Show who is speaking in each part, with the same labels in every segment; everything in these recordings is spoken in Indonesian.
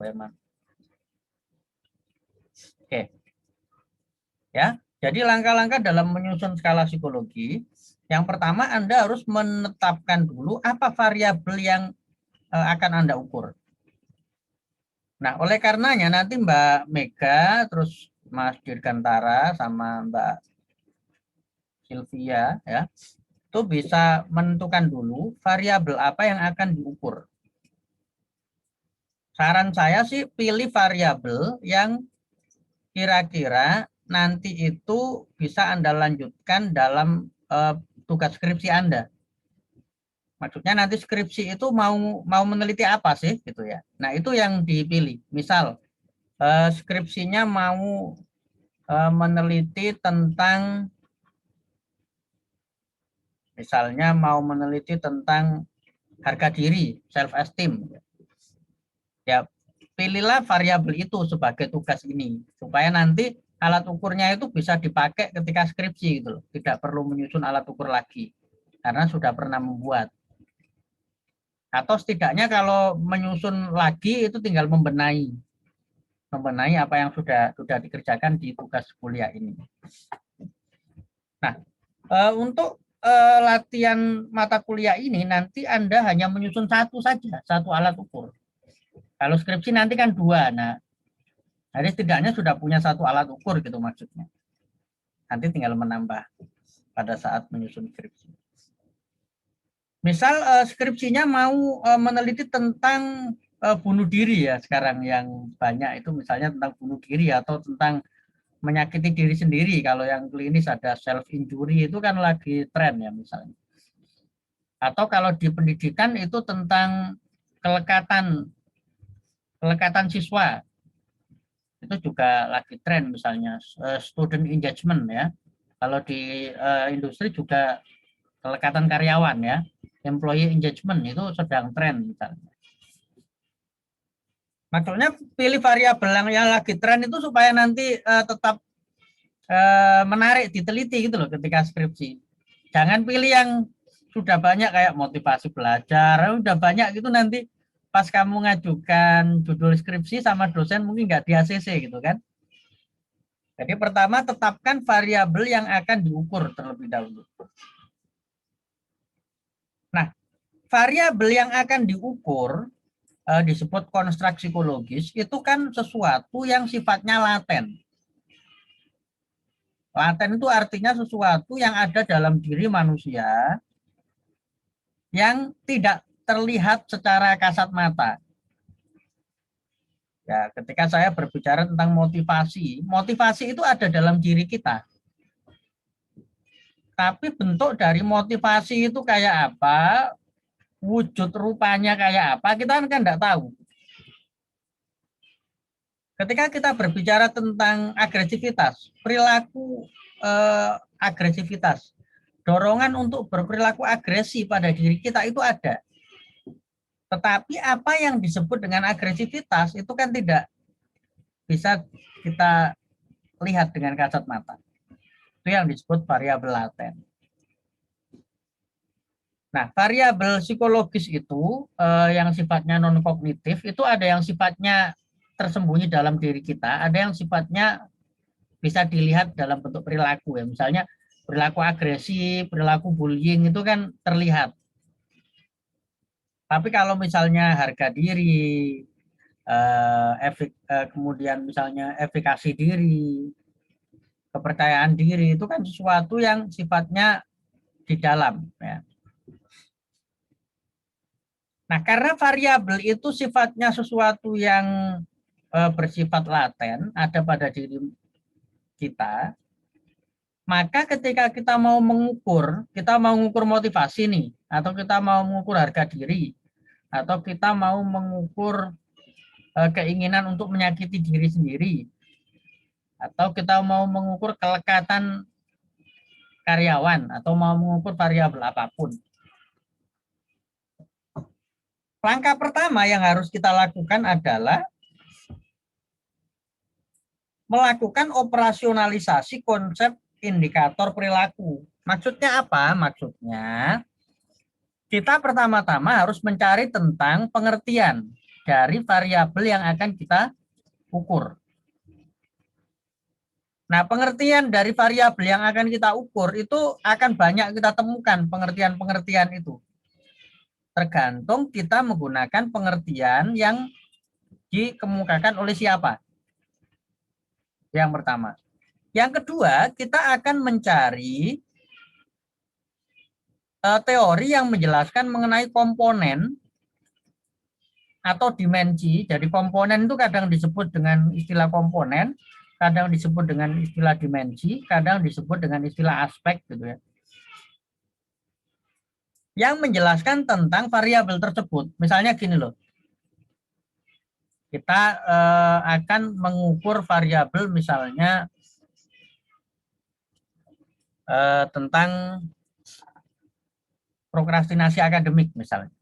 Speaker 1: Emang. Oke. Ya, jadi langkah-langkah dalam menyusun skala psikologi, yang pertama Anda harus menetapkan dulu apa variabel yang akan Anda ukur. Nah, oleh karenanya nanti Mbak Mega, terus Mas Dirgantara sama Mbak Sylvia, ya, itu bisa menentukan dulu variabel apa yang akan diukur. Saran saya sih pilih variabel yang kira-kira nanti itu bisa Anda lanjutkan dalam tugas skripsi Anda. Maksudnya nanti skripsi itu mau meneliti apa sih gitu ya. Nah, itu yang dipilih. Misal skripsinya mau meneliti tentang, misalnya mau meneliti tentang harga diri, self esteem. Ya, pilihlah variabel itu sebagai tugas ini supaya nanti alat ukurnya itu bisa dipakai ketika skripsi gitu loh. Tidak perlu menyusun alat ukur lagi karena sudah pernah membuat. Atau setidaknya kalau menyusun lagi itu tinggal membenahi apa yang sudah dikerjakan di tugas kuliah ini. Nah, untuk latihan mata kuliah ini nanti Anda hanya menyusun satu saja, satu alat ukur. Kalau skripsi nanti kan dua. Nah, jadi setidaknya sudah punya satu alat ukur gitu maksudnya. Nanti tinggal menambah pada saat menyusun skripsi. Misal skripsinya mau meneliti tentang bunuh diri ya, sekarang yang banyak itu misalnya tentang bunuh diri atau tentang menyakiti diri sendiri. Kalau yang klinis ada self injury itu kan lagi tren ya misalnya. Atau kalau di pendidikan itu tentang kelekatan siswa. Itu juga lagi tren misalnya student engagement ya. Kalau di industri juga kelekatan karyawan ya. Employee engagement itu sedang tren misalnya. Maksudnya pilih variabel yang lagi tren itu supaya nanti tetap menarik, diteliti gitu loh ketika skripsi. Jangan pilih yang sudah banyak kayak motivasi belajar, udah banyak gitu nanti pas kamu ngajukan judul skripsi sama dosen mungkin nggak di ACC gitu kan. Jadi pertama tetapkan variabel yang akan diukur terlebih dahulu. Nah, variabel yang akan diukur disebut konstruk psikologis itu kan sesuatu yang sifatnya laten. Laten itu artinya sesuatu yang ada dalam diri manusia yang tidak terlihat secara kasat mata. Ya, ketika saya berbicara tentang motivasi, motivasi itu ada dalam diri kita. Tapi bentuk dari motivasi itu kayak apa, wujud rupanya kayak apa, kita kan tidak tahu. Ketika kita berbicara tentang agresivitas, perilaku agresivitas, dorongan untuk berperilaku agresi pada diri kita itu ada. Tetapi apa yang disebut dengan agresivitas itu kan tidak bisa kita lihat dengan kasat mata. Itu yang disebut variabel laten. Nah, variabel psikologis itu yang sifatnya non kognitif itu ada yang sifatnya tersembunyi dalam diri kita, ada yang sifatnya bisa dilihat dalam bentuk perilaku ya. Misalnya perilaku agresi, perilaku bullying itu kan terlihat. Tapi kalau misalnya harga diri, kemudian misalnya efikasi diri, kepercayaan diri itu kan sesuatu yang sifatnya di dalam ya. Nah, karena variabel itu sifatnya sesuatu yang bersifat laten, ada pada diri kita, maka ketika kita mau mengukur motivasi nih, atau kita mau mengukur harga diri, atau kita mau mengukur keinginan untuk menyakiti diri sendiri, atau kita mau mengukur kelekatan karyawan, atau mau mengukur variabel apapun. Langkah pertama yang harus kita lakukan adalah melakukan operasionalisasi konsep indikator perilaku. Maksudnya apa? Maksudnya kita pertama-tama harus mencari tentang pengertian. dari variabel yang akan kita ukur. Nah, pengertian dari variabel yang akan kita ukur itu akan banyak kita temukan pengertian-pengertian itu. Tergantung kita menggunakan pengertian yang dikemukakan oleh siapa. Yang pertama. Yang kedua, kita akan mencari teori yang menjelaskan mengenai komponen atau dimensi. Jadi komponen itu kadang disebut dengan istilah komponen, kadang disebut dengan istilah dimensi, kadang disebut dengan istilah aspek gitu ya. Yang menjelaskan tentang variabel tersebut. Misalnya gini loh. Kita akan mengukur variabel misalnya tentang prokrastinasi akademik misalnya.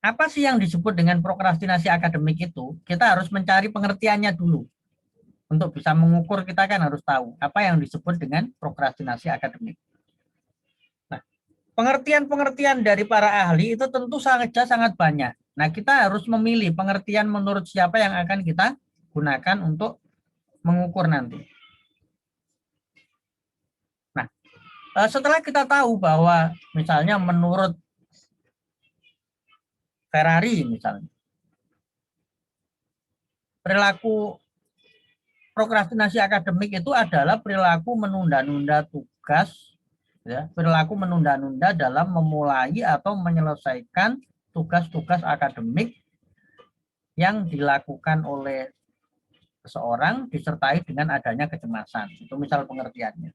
Speaker 1: Apa sih yang disebut dengan prokrastinasi akademik itu? Kita harus mencari pengertiannya dulu. Untuk bisa mengukur kita kan harus tahu apa yang disebut dengan prokrastinasi akademik. Nah, pengertian-pengertian dari para ahli itu tentu sangat banyak. Nah, kita harus memilih pengertian menurut siapa yang akan kita gunakan untuk mengukur nanti. Nah, setelah kita tahu bahwa misalnya menurut Ferrari misalnya, perilaku prokrastinasi akademik itu adalah perilaku menunda-nunda tugas, ya, perilaku menunda-nunda dalam memulai atau menyelesaikan tugas-tugas akademik yang dilakukan oleh seseorang disertai dengan adanya kecemasan. Itu misal pengertiannya.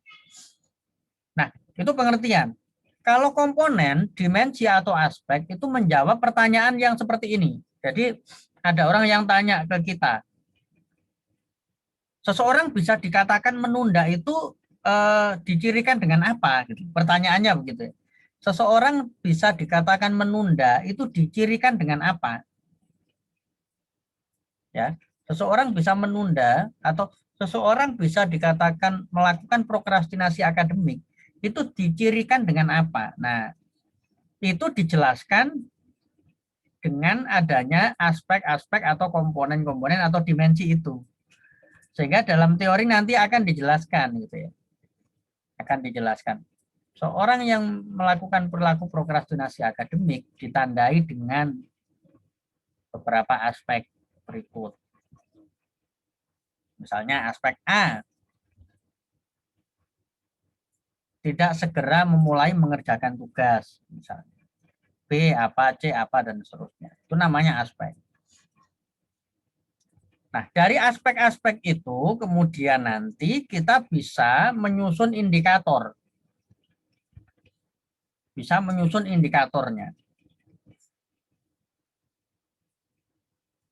Speaker 1: Nah, itu pengertian. Kalau komponen, dimensi atau aspek itu menjawab pertanyaan yang seperti ini. Jadi ada orang yang tanya ke kita, seseorang bisa dikatakan menunda itu dicirikan dengan apa? Gitu. Pertanyaannya begitu. Seseorang bisa dikatakan menunda itu dicirikan dengan apa? Ya, seseorang bisa menunda atau seseorang bisa dikatakan melakukan prokrastinasi akademik itu dicirikan dengan apa? Nah, itu dijelaskan dengan adanya aspek-aspek atau komponen-komponen atau dimensi itu. Sehingga dalam teori nanti akan dijelaskan gitu ya. Akan dijelaskan. Seorang yang melakukan perilaku prokrastinasi akademik ditandai dengan beberapa aspek berikut. Misalnya aspek A, tidak segera memulai mengerjakan tugas, misalnya. B apa, C apa, dan seterusnya. Itu namanya aspek. Nah, dari aspek-aspek itu kemudian nanti kita bisa menyusun indikator. Bisa menyusun indikatornya.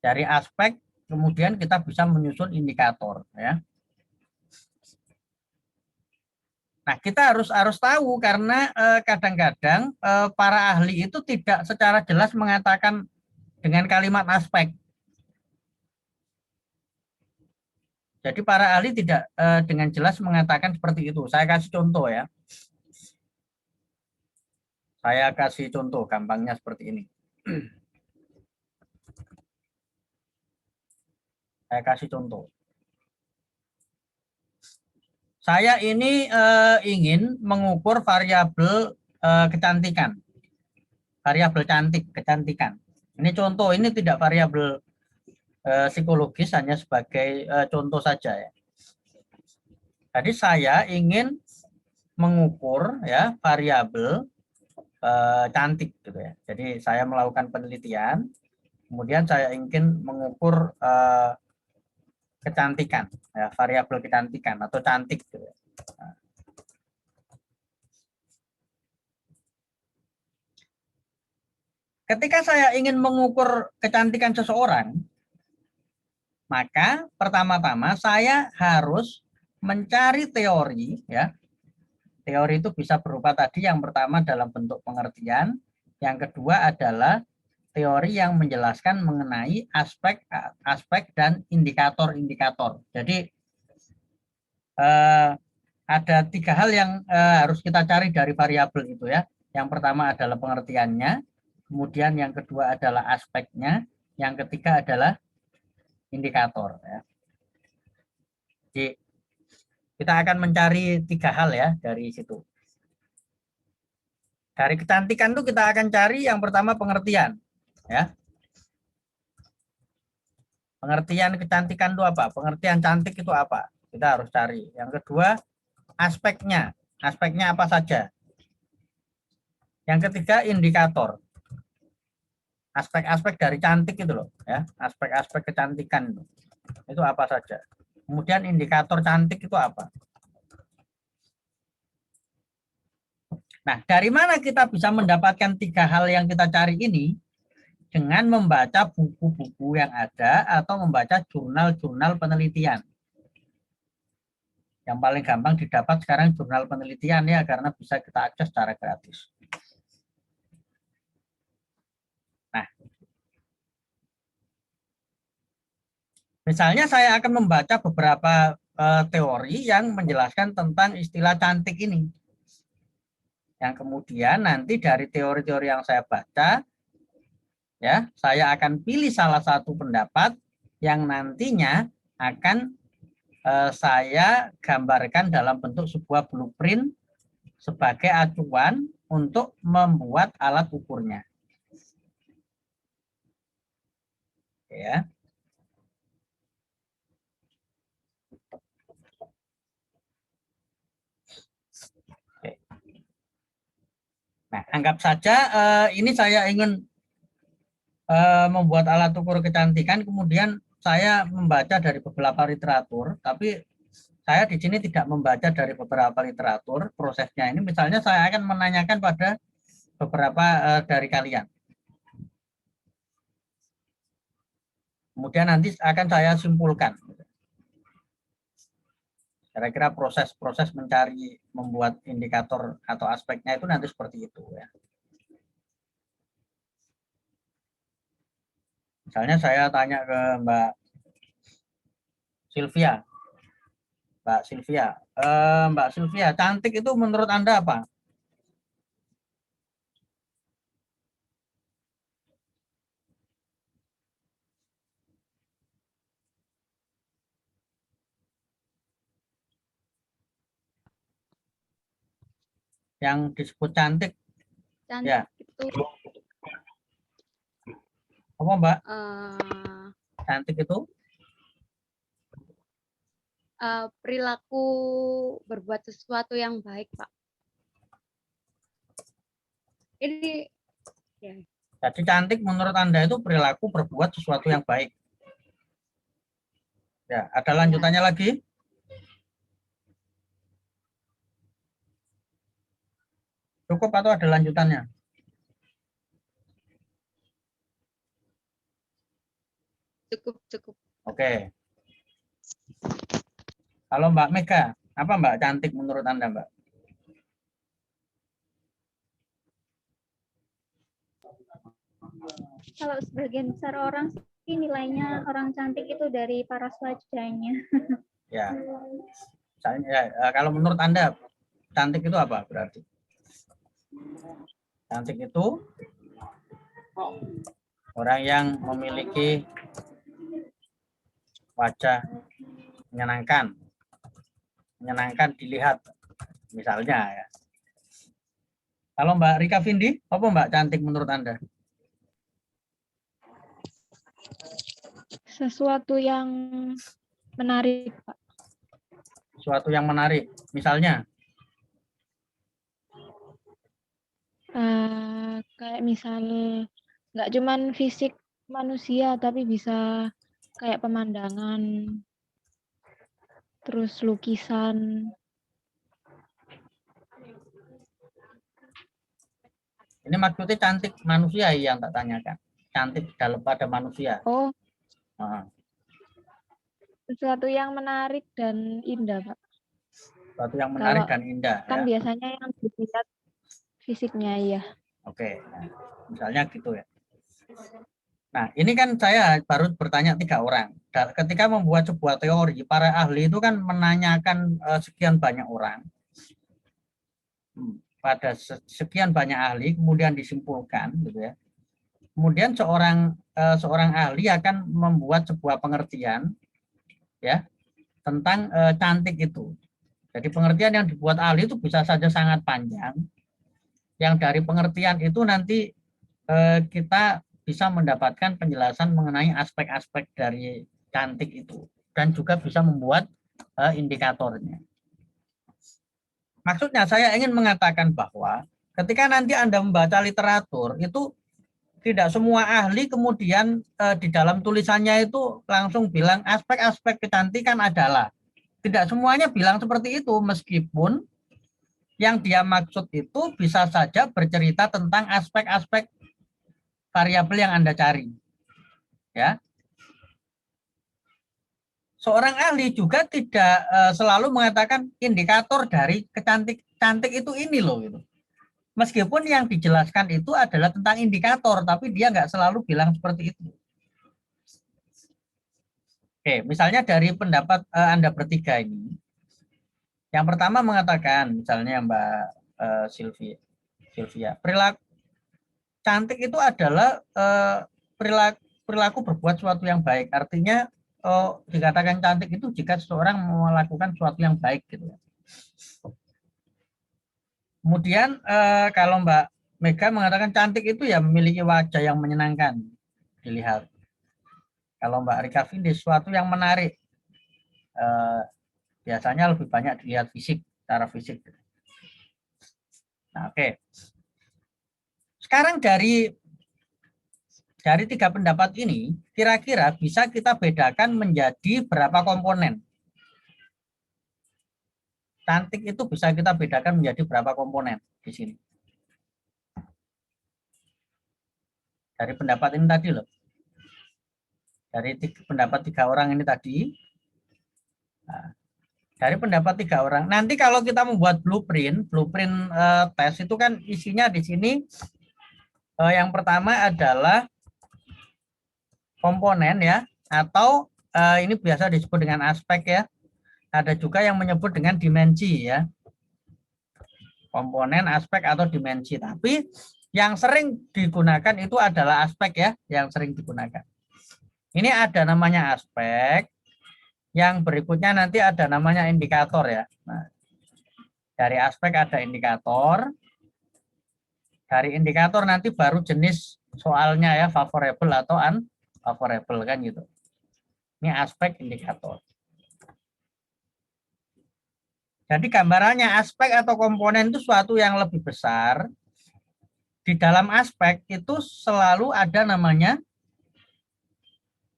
Speaker 1: Dari aspek kemudian kita bisa menyusun indikator ya. Nah, kita harus tahu karena kadang-kadang para ahli itu tidak secara jelas mengatakan dengan kalimat aspek. Jadi para ahli tidak dengan jelas mengatakan seperti itu. Saya kasih contoh ya. Saya kasih contoh gampangnya seperti ini. Saya kasih contoh. Saya ini ingin mengukur variabel kecantikan. Variabel kecantikan. Ini contoh, ini tidak variabel psikologis, hanya sebagai contoh saja ya. Jadi saya ingin mengukur ya variabel cantik gitu ya. Jadi saya melakukan penelitian, kemudian saya ingin mengukur kecantikan, ya, variabel kecantikan atau cantik gitu ya. Ketika saya ingin mengukur kecantikan seseorang, maka pertama-tama saya harus mencari teori ya. Teori itu bisa berupa tadi yang pertama dalam bentuk pengertian, yang kedua adalah teori yang menjelaskan mengenai aspek dan indikator-indikator. Jadi ada tiga hal yang harus kita cari dari variabel itu ya. Yang pertama adalah pengertiannya, kemudian yang kedua adalah aspeknya, yang ketiga adalah indikator. Ya. Jadi kita akan mencari 3 hal ya dari situ. Dari kecantikan itu kita akan cari yang pertama pengertian. Ya. Pengertian kecantikan itu apa? Pengertian cantik itu apa? Kita harus cari. Yang kedua, aspeknya. Aspeknya apa saja? Yang ketiga, indikator. Aspek-aspek dari cantik itu loh, ya. Aspek-aspek kecantikan itu apa saja. Kemudian indikator cantik itu apa? Nah, dari mana kita bisa mendapatkan 3 hal yang kita cari ini? Dengan membaca buku-buku yang ada atau membaca jurnal-jurnal penelitian. Yang paling gampang didapat sekarang jurnal penelitian ya, karena bisa kita akses secara gratis. Nah, misalnya saya akan membaca beberapa teori yang menjelaskan tentang istilah cantik ini. Yang kemudian nanti dari teori-teori yang saya baca, ya, saya akan pilih salah satu pendapat yang nantinya akan saya gambarkan dalam bentuk sebuah blueprint sebagai acuan untuk membuat alat ukurnya. Ya. Oke. Nah, anggap saja ini saya ingin membuat alat ukur kecantikan, kemudian saya membaca dari beberapa literatur, tapi saya di sini tidak membaca dari beberapa literatur prosesnya ini. Misalnya saya akan menanyakan pada beberapa dari kalian. Kemudian nanti akan saya simpulkan. Kira-kira proses mencari, membuat indikator atau aspeknya itu nanti seperti itu ya. Misalnya saya tanya ke Mbak Sylvia. Mbak Sylvia, cantik itu menurut Anda apa? Yang disebut cantik, ya.
Speaker 2: Itu
Speaker 1: Apa Mbak? Cantik itu
Speaker 2: perilaku berbuat sesuatu yang baik, Pak. Ini ya.
Speaker 1: Jadi cantik menurut Anda itu perilaku berbuat sesuatu yang baik. Ya, ada lanjutannya ya. Lagi? Cukup atau ada lanjutannya?
Speaker 2: Cukup.
Speaker 1: Oke. Kalau Mbak Mega, apa Mbak cantik menurut Anda, Mbak?
Speaker 3: Kalau sebagian besar orang sih nilainya orang cantik itu dari paras wajahnya.
Speaker 1: Ya. Kalau menurut Anda, cantik itu apa berarti? Cantik itu orang yang memiliki wajah menyenangkan dilihat, misalnya ya. Kalau Mbak Rika Vindi, apa Mbak cantik menurut Anda?
Speaker 3: Sesuatu yang menarik, Pak.
Speaker 1: Sesuatu yang menarik, misalnya?
Speaker 3: Kayak misal nggak cuman fisik manusia, tapi bisa kayak pemandangan, terus lukisan.
Speaker 1: Ini maksudnya cantik manusia yang tak tanyakan. Cantik dalam pada manusia.
Speaker 3: Oh. Sesuatu yang menarik dan indah, Pak.
Speaker 1: Sesuatu yang menarik dan indah.
Speaker 3: Kan
Speaker 1: ya.
Speaker 3: biasanya yang dilihat fisiknya ya.
Speaker 1: Oke, nah, misalnya gitu ya. Nah, ini kan saya baru bertanya 3 orang. Ketika membuat sebuah teori, para ahli itu kan menanyakan sekian banyak orang. Pada sekian banyak ahli, kemudian disimpulkan, gitu ya. kemudian seorang ahli akan membuat sebuah pengertian ya tentang cantik itu. Jadi pengertian yang dibuat ahli itu bisa saja sangat panjang. Yang dari pengertian itu nanti kita bisa mendapatkan penjelasan mengenai aspek-aspek dari cantik itu dan juga bisa membuat indikatornya. Maksudnya saya ingin mengatakan bahwa ketika nanti Anda membaca literatur itu tidak semua ahli kemudian di dalam tulisannya itu langsung bilang aspek-aspek kecantikan adalah. Tidak semuanya bilang seperti itu, meskipun yang dia maksud itu bisa saja bercerita tentang aspek-aspek variabel yang Anda cari. Ya. Seorang ahli juga tidak selalu mengatakan indikator dari cantik itu ini loh gitu. Meskipun yang dijelaskan itu adalah tentang indikator, tapi dia nggak selalu bilang seperti itu. Oke, misalnya dari pendapat Anda bertiga ini, yang pertama mengatakan, misalnya Mbak Sylvia, perilaku cantik itu adalah perilaku berbuat sesuatu yang baik. Artinya dikatakan cantik itu jika seseorang melakukan sesuatu yang baik gitu. Kemudian kalau Mbak Mega mengatakan cantik itu ya memiliki wajah yang menyenangkan dilihat. Kalau Mbak Rika Vindi sesuatu yang menarik, biasanya lebih banyak dilihat fisik, secara fisik. Nah, oke. Sekarang dari tiga pendapat ini, kira-kira bisa kita bedakan menjadi berapa komponen? Cantik itu bisa kita bedakan menjadi berapa komponen di sini? Dari pendapat ini tadi loh. Dari pendapat 3 orang ini tadi. Nah, dari pendapat 3 orang. Nanti kalau kita membuat blueprint tes itu kan isinya di sini yang pertama adalah komponen ya, atau ini biasa disebut dengan aspek ya. Ada juga yang menyebut dengan dimensi ya. Komponen, aspek atau dimensi. Tapi yang sering digunakan itu adalah aspek ya, yang sering digunakan. Ini ada namanya aspek, yang berikutnya nanti ada namanya indikator ya. Nah, dari aspek ada indikator, dari indikator nanti baru jenis soalnya ya, favorable atau unfavorable kan gitu. Ini aspek indikator. Jadi gambarannya aspek atau komponen itu suatu yang lebih besar. Di dalam aspek itu selalu ada namanya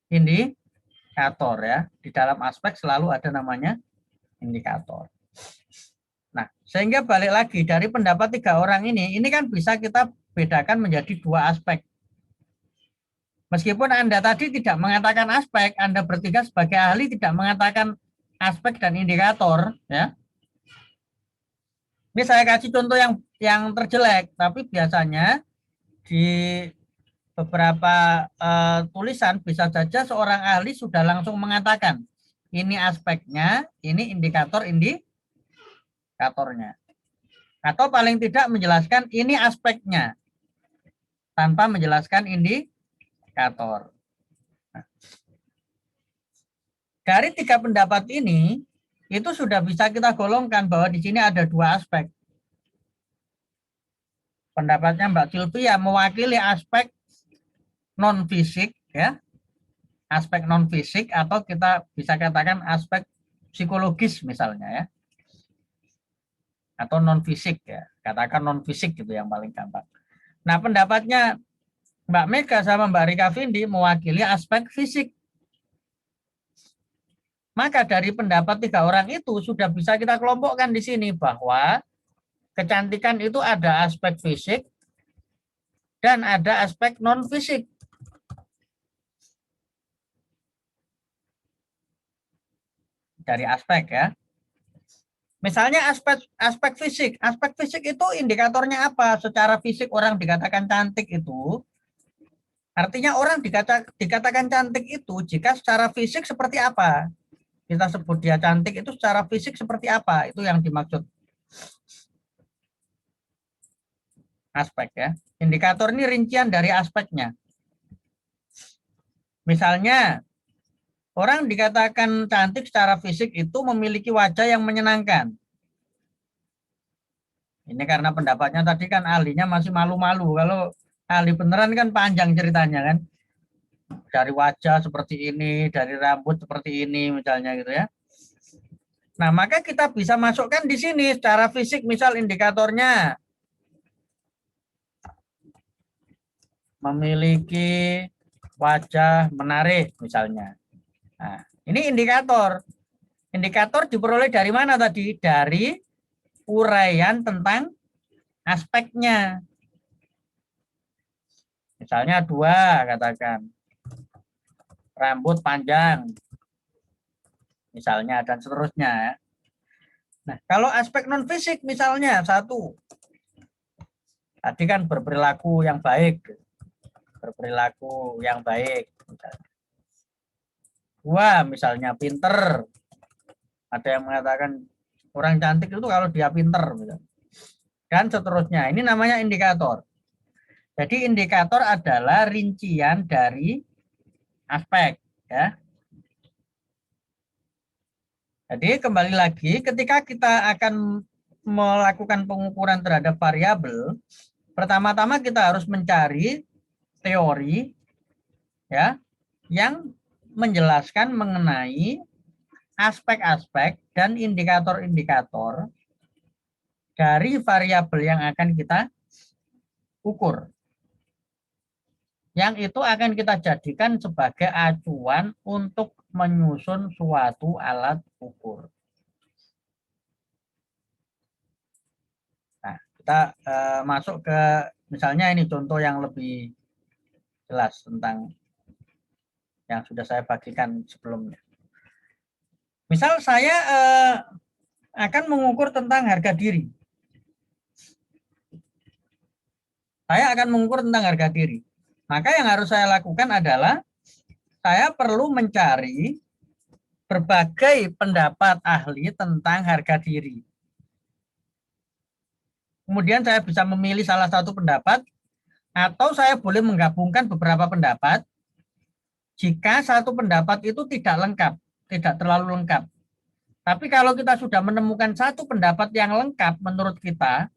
Speaker 1: indikator ya. Di dalam aspek selalu ada namanya indikator. Nah, sehingga balik lagi dari pendapat 3 orang ini kan bisa kita bedakan menjadi 2 aspek. Meskipun Anda tadi tidak mengatakan aspek, Anda bertiga sebagai ahli tidak mengatakan aspek dan indikator ya. Ini saya kasih contoh yang terjelek, tapi biasanya di beberapa tulisan bisa saja seorang ahli sudah langsung mengatakan ini aspeknya, ini indikatornya. Atau paling tidak menjelaskan ini aspeknya tanpa menjelaskan indikator. Nah, dari 3 pendapat ini itu sudah bisa kita golongkan bahwa di sini ada 2 aspek. Pendapatnya Mbak Sylvia mewakili aspek non fisik ya, aspek non fisik atau kita bisa katakan aspek psikologis misalnya ya, atau non fisik ya, katakan non fisik gitu yang paling gampang. Nah pendapatnya Mbak Mega sama Mbak Rika Vindi mewakili aspek fisik. Maka dari pendapat 3 orang itu sudah bisa kita kelompokkan di sini bahwa kecantikan itu ada aspek fisik dan ada aspek non fisik. Dari aspek ya. Misalnya aspek fisik. Aspek fisik itu indikatornya apa? Secara fisik orang dikatakan cantik itu, artinya orang dikatakan cantik itu jika secara fisik seperti apa? Kita sebut dia cantik itu secara fisik seperti apa? Itu yang dimaksud aspek ya. Indikator ini rincian dari aspeknya. Misalnya, orang dikatakan cantik secara fisik itu memiliki wajah yang menyenangkan. Ini karena pendapatnya tadi kan ahlinya masih malu-malu. Kalau ahli beneran kan panjang ceritanya kan. Dari wajah seperti ini, dari rambut seperti ini misalnya gitu ya. Nah, maka kita bisa masukkan di sini secara fisik, misal indikatornya memiliki wajah menarik misalnya. Nah, ini indikator. Indikator diperoleh dari mana tadi? Dari uraian tentang aspeknya. Misalnya 2, katakan. Rambut panjang. Misalnya, dan seterusnya. Nah, kalau aspek non-fisik misalnya 1. Tadi kan berperilaku yang baik. Berperilaku yang baik. Misalnya. 2, misalnya pinter. Ada yang mengatakan orang cantik itu kalau dia pinter. Misalnya. Dan seterusnya. Ini namanya indikator. Jadi indikator adalah rincian dari aspek. Ya. Jadi kembali lagi, ketika kita akan melakukan pengukuran terhadap variabel, pertama-tama kita harus mencari teori ya yang menjelaskan mengenai aspek-aspek dan indikator-indikator dari variabel yang akan kita ukur. Yang itu akan kita jadikan sebagai acuan untuk menyusun suatu alat ukur. Nah, kita masuk ke misalnya ini contoh yang lebih jelas tentang yang sudah saya bagikan sebelumnya. Misal saya akan mengukur tentang harga diri. Saya akan mengukur tentang harga diri. Maka yang harus saya lakukan adalah saya perlu mencari berbagai pendapat ahli tentang harga diri. Kemudian saya bisa memilih salah satu pendapat, atau saya boleh menggabungkan beberapa pendapat jika satu pendapat itu tidak lengkap, tidak terlalu lengkap. Tapi kalau kita sudah menemukan satu pendapat yang lengkap menurut kita,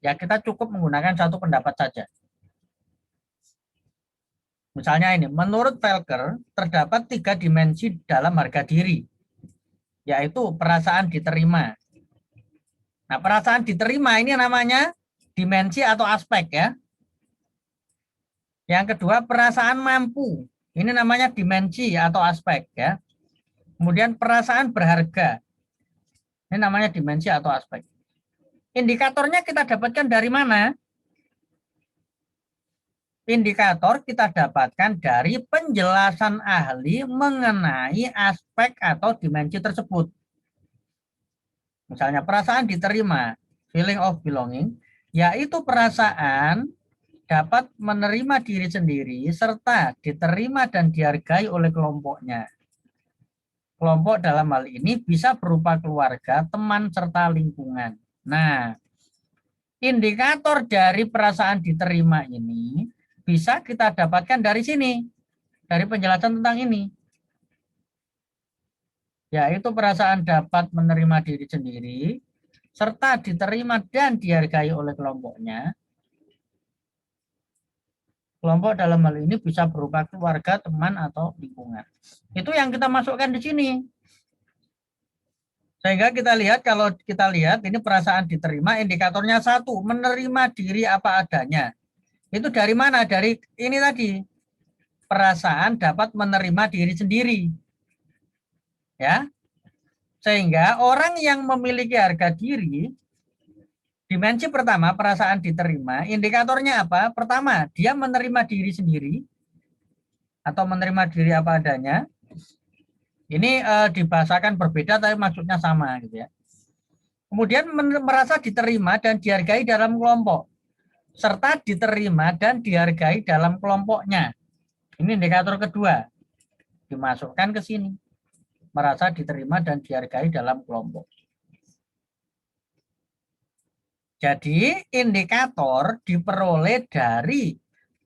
Speaker 1: ya kita cukup menggunakan satu pendapat saja. Misalnya ini, menurut Velker terdapat 3 dimensi dalam harga diri, yaitu perasaan diterima. Nah, perasaan diterima ini namanya dimensi atau aspek ya. Yang kedua, perasaan mampu. Ini namanya dimensi atau aspek ya. Kemudian perasaan berharga. Ini namanya dimensi atau aspek. Indikatornya kita dapatkan dari mana? Indikator kita dapatkan dari penjelasan ahli mengenai aspek atau dimensi tersebut. Misalnya perasaan diterima, feeling of belonging, yaitu perasaan dapat menerima diri sendiri serta diterima dan dihargai oleh kelompoknya. Kelompok dalam hal ini bisa berupa keluarga, teman, serta lingkungan. Nah, indikator dari perasaan diterima ini bisa kita dapatkan dari sini, dari penjelasan tentang ini. Yaitu perasaan dapat menerima diri sendiri, serta diterima dan dihargai oleh kelompoknya. Kelompok dalam hal ini bisa berupa keluarga, teman, atau lingkungan. Itu yang kita masukkan di sini. Sehingga kita lihat, kalau kita lihat ini perasaan diterima, indikatornya 1, menerima diri apa adanya. Itu dari mana? Dari ini tadi. Perasaan dapat menerima diri sendiri. Ya. Sehingga orang yang memiliki harga diri, dimensi pertama perasaan diterima, indikatornya apa? Pertama, dia menerima diri sendiri atau menerima diri apa adanya. Ini dibahasakan berbeda tapi maksudnya sama gitu ya. Kemudian merasa diterima dan dihargai dalam kelompok, serta diterima dan dihargai dalam kelompoknya. Ini indikator kedua, dimasukkan ke sini. Merasa diterima dan dihargai dalam kelompok. Jadi indikator diperoleh dari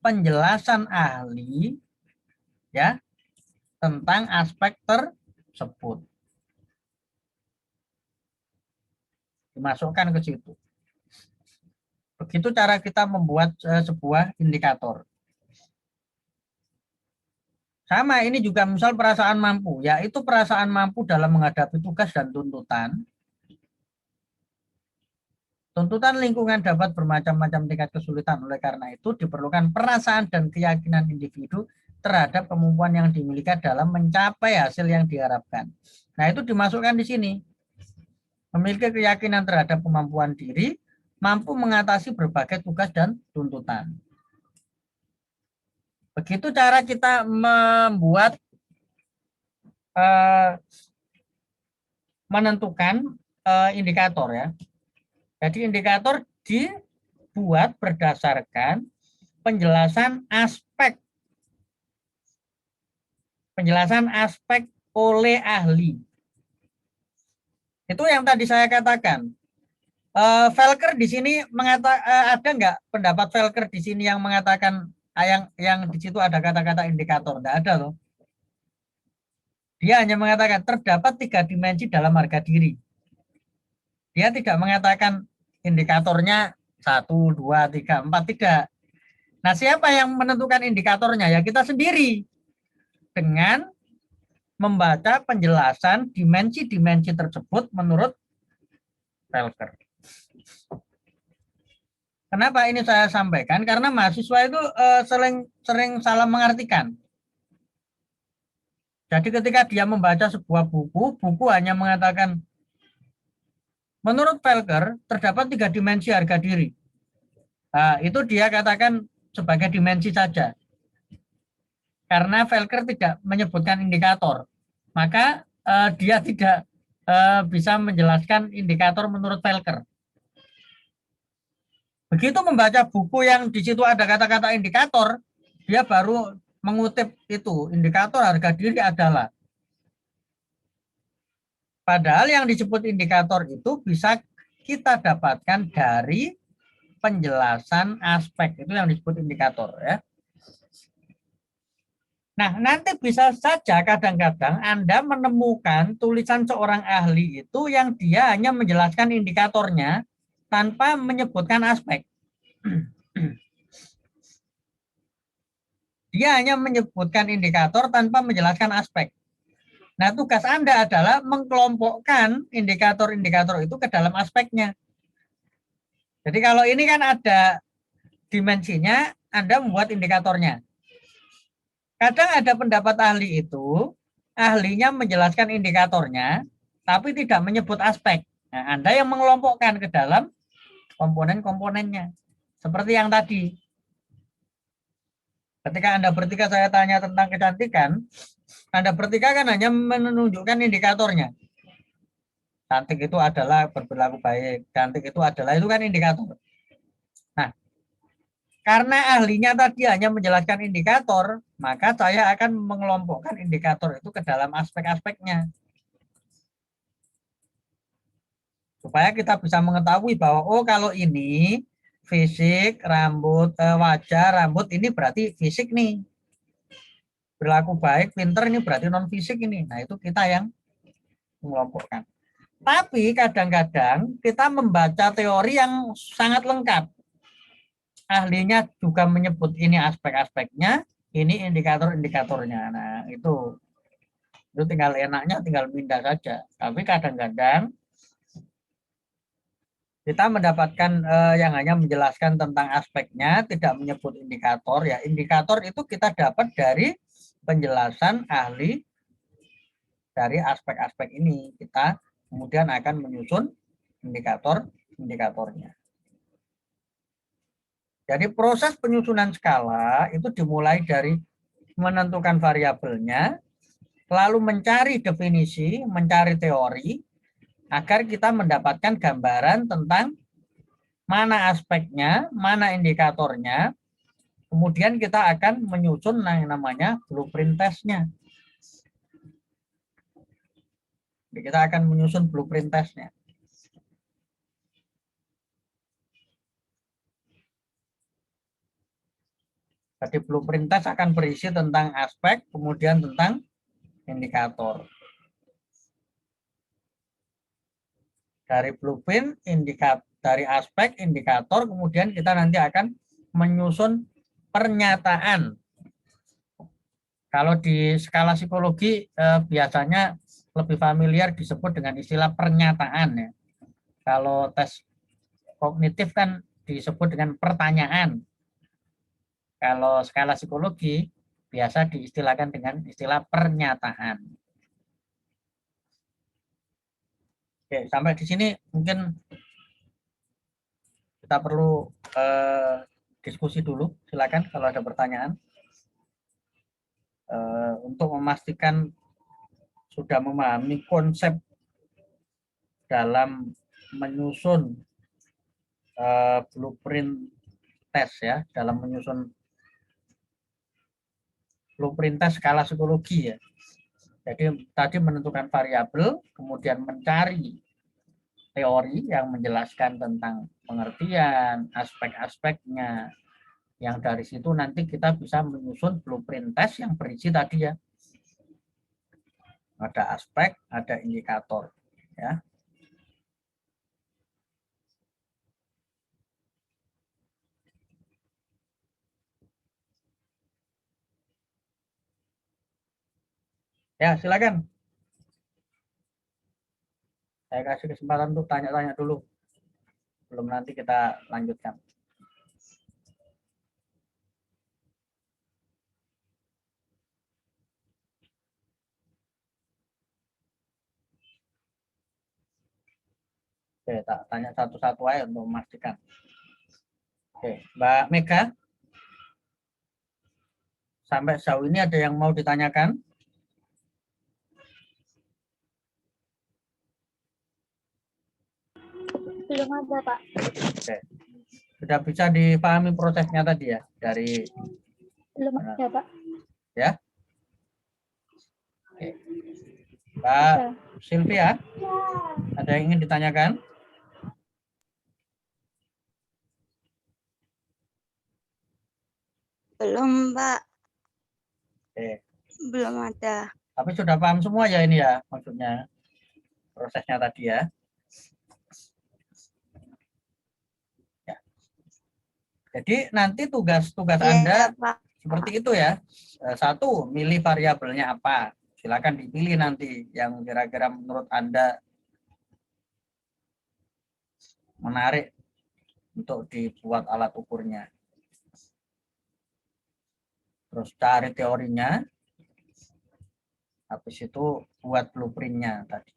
Speaker 1: penjelasan ahli ya tentang aspek tersebut. Dimasukkan ke situ. Begitu cara kita membuat sebuah indikator. Sama ini juga misal perasaan mampu, yaitu perasaan mampu dalam menghadapi tugas dan tuntutan. Tuntutan lingkungan dapat bermacam-macam tingkat kesulitan, oleh karena itu diperlukan perasaan dan keyakinan individu terhadap kemampuan yang dimiliki dalam mencapai hasil yang diharapkan. Nah, itu dimasukkan di sini. Memiliki keyakinan terhadap kemampuan diri, mampu mengatasi berbagai tugas dan tuntutan. Begitu cara kita membuat menentukan indikator ya. Jadi indikator dibuat berdasarkan penjelasan aspek oleh ahli. Itu yang tadi saya katakan. Velker di sini ada nggak pendapat Velker di sini yang mengatakan yang di situ ada kata-kata indikator? Nggak ada loh. Dia hanya mengatakan terdapat 3 dimensi dalam harga diri. Dia tidak mengatakan indikatornya 1, 2, 3, 4, tidak. Nah, siapa yang menentukan indikatornya? Ya kita sendiri. Dengan membaca penjelasan dimensi-dimensi tersebut menurut Velker. Kenapa ini saya sampaikan? Karena mahasiswa itu sering salah mengartikan. Jadi ketika dia membaca sebuah buku hanya mengatakan menurut Velker terdapat 3 dimensi harga diri. Nah, itu dia katakan sebagai dimensi saja. Karena Velker tidak menyebutkan indikator, maka dia tidak bisa menjelaskan indikator menurut Velker. Begitu membaca buku yang di situ ada kata-kata indikator, dia baru mengutip itu, indikator harga diri adalah. Padahal yang disebut indikator itu bisa kita dapatkan dari penjelasan aspek, itu yang disebut indikator ya. Nah, nanti bisa saja kadang-kadang Anda menemukan tulisan seorang ahli itu yang dia hanya menjelaskan indikatornya tanpa menyebutkan aspek. Dia hanya menyebutkan indikator tanpa menjelaskan aspek. Nah, tugas Anda adalah mengkelompokkan indikator-indikator itu ke dalam aspeknya. Jadi kalau ini kan ada dimensinya, Anda membuat indikatornya. Kadang ada pendapat ahli itu, ahlinya menjelaskan indikatornya, tapi tidak menyebut aspek. Nah, Anda yang mengelompokkan ke dalam komponen-komponennya. Seperti yang tadi. Ketika Anda bertiga saya tanya tentang kecantikan, Anda bertiga kan hanya menunjukkan indikatornya. Cantik itu adalah berperilaku baik, cantik itu adalah, itu kan indikator. Nah, karena ahlinya tadi hanya menjelaskan indikator, maka saya akan mengelompokkan indikator itu ke dalam aspek-aspeknya. Supaya kita bisa mengetahui bahwa, oh kalau ini fisik, rambut, wajah, rambut ini berarti fisik nih. Berlaku baik, pinter ini berarti non fisik ini. Nah itu kita yang mengelompokkan. Tapi kadang-kadang kita membaca teori yang sangat lengkap. Ahlinya juga menyebut ini aspek-aspeknya, ini indikator-indikatornya. Nah, itu tinggal enaknya tinggal pindah saja. Tapi kadang-kadang kita mendapatkan yang hanya menjelaskan tentang aspeknya, tidak menyebut indikator. Ya, indikator itu kita dapat dari penjelasan ahli dari aspek-aspek ini. Kita kemudian akan menyusun indikator-indikatornya. Jadi proses penyusunan skala itu dimulai dari menentukan variabelnya, lalu mencari definisi, mencari teori, agar kita mendapatkan gambaran tentang mana aspeknya, mana indikatornya, kemudian kita akan menyusun yang namanya blueprint testnya. Kita akan menyusun blueprint testnya. Jadi blueprint test akan berisi tentang aspek, kemudian tentang indikator. Dari blueprint, dari aspek, indikator, kemudian kita nanti akan menyusun pernyataan. Kalau di skala psikologi biasanya lebih familiar disebut dengan istilah pernyataan ya. Kalau tes kognitif kan disebut dengan pertanyaan. Kalau skala psikologi biasa diistilahkan dengan istilah pernyataan. Oke, sampai di sini mungkin kita perlu diskusi dulu. Silakan kalau ada pertanyaan. Untuk memastikan sudah memahami konsep dalam menyusun blueprint test ya, dalam menyusun blueprint test skala psikologi ya. Jadi tadi menentukan variabel, kemudian mencari teori yang menjelaskan tentang pengertian, aspek-aspeknya. Yang dari situ nanti kita bisa menyusun blueprint test yang berisi tadi ya. Ada aspek, ada indikator ya. Ya, silakan. Saya kasih kesempatan untuk tanya-tanya dulu. Belum nanti kita lanjutkan. Oke, tak tanya satu-satu aja untuk memastikan. Oke, Mbak Mega. Sampai sejauh ini ada yang mau ditanyakan?
Speaker 3: Belum ada, Pak.
Speaker 1: Oke. Sudah bisa dipahami prosesnya tadi ya dari
Speaker 3: Belum ada, Pak.
Speaker 1: ya. Oke. Mbak Sylvia, ada yang ingin ditanyakan?
Speaker 4: Belum, Pak.
Speaker 1: Oke.
Speaker 4: Belum ada.
Speaker 1: Tapi sudah paham semua ya ini ya, maksudnya prosesnya tadi ya. Ya. Jadi nanti tugas-tugas Anda
Speaker 4: Pak.
Speaker 1: seperti itu ya. Satu, milih variabelnya apa. Silakan dipilih nanti yang kira-kira menurut Anda menarik untuk dibuat alat ukurnya. Terus cari teorinya. Habis itu buat blueprintnya tadi.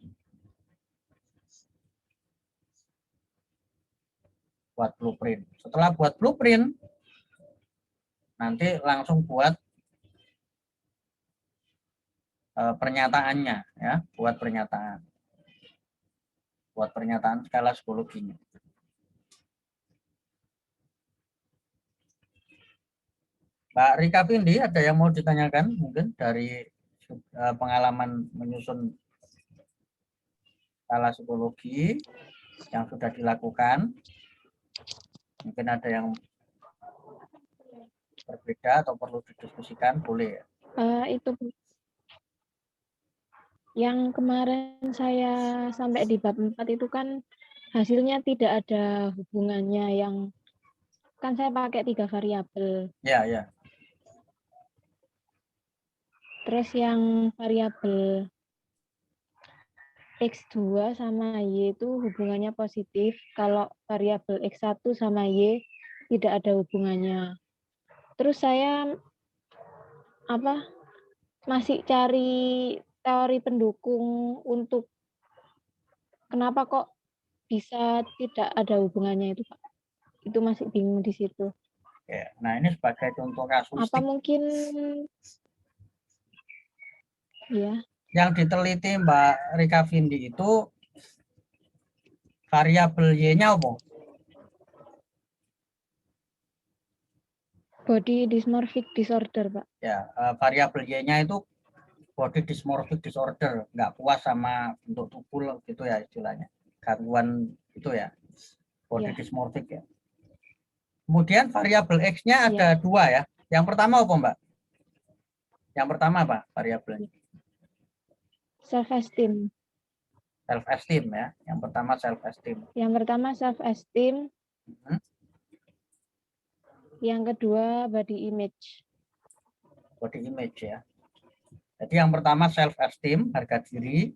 Speaker 1: Buat blueprint. Setelah buat blueprint, nanti langsung buat pernyataannya ya, buat pernyataan. Buat pernyataan skala psikologinya. Mbak Rika Vindi, ada yang mau ditanyakan mungkin dari pengalaman menyusun skala psikologi yang sudah dilakukan? Mungkin ada yang berbeda atau perlu didiskusikan, boleh ya?
Speaker 5: Itu yang kemarin saya sampai di bab 4 itu kan hasilnya tidak ada hubungannya, yang kan saya pakai 3 variabel.
Speaker 1: Ya, ya.
Speaker 5: Terus yang variabel X2 sama Y itu hubungannya positif, kalau variabel X1 sama Y tidak ada hubungannya. Terus saya masih cari teori pendukung untuk kenapa kok bisa tidak ada hubungannya itu, Pak. Itu masih bingung di situ.
Speaker 1: Oke. Nah, ini sebagai contoh kasus.
Speaker 5: Apa mungkin ya?
Speaker 1: Yang diteliti Mbak Rika Vindi itu variabel Y-nya apa?
Speaker 5: Body dysmorphic disorder, Pak.
Speaker 1: Ya, variabel Y-nya itu body dysmorphic disorder, nggak puas sama bentuk tubuh gitu ya istilahnya. Gangguan itu ya, body
Speaker 5: Ya.
Speaker 1: dysmorphic ya. Kemudian variabel X-nya ada 2 ya. Yang pertama apa, Mbak? Yang pertama apa variabelnya?
Speaker 5: Self esteem.
Speaker 1: Self esteem ya. Yang pertama self esteem.
Speaker 5: Yang pertama self esteem,
Speaker 1: Hmm,
Speaker 5: yang kedua body image.
Speaker 1: Body image ya. Jadi yang pertama self esteem, harga diri.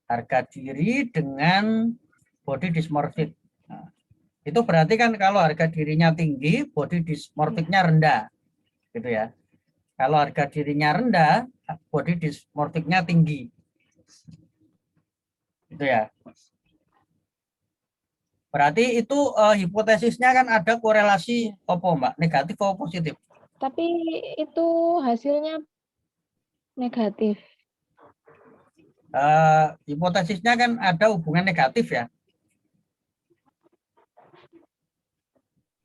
Speaker 1: Harga diri dengan body dysmorphic. Nah, itu berarti kan kalau harga dirinya tinggi, body dysmorphicnya rendah. Gitu ya. Kalau harga dirinya rendah, body dysmorphicnya tinggi. Gitu ya. Berarti itu hipotesisnya kan ada korelasi apa, Mbak? Negatif atau positif?
Speaker 5: Tapi itu hasilnya negatif.
Speaker 1: Hipotesisnya kan ada hubungan negatif ya.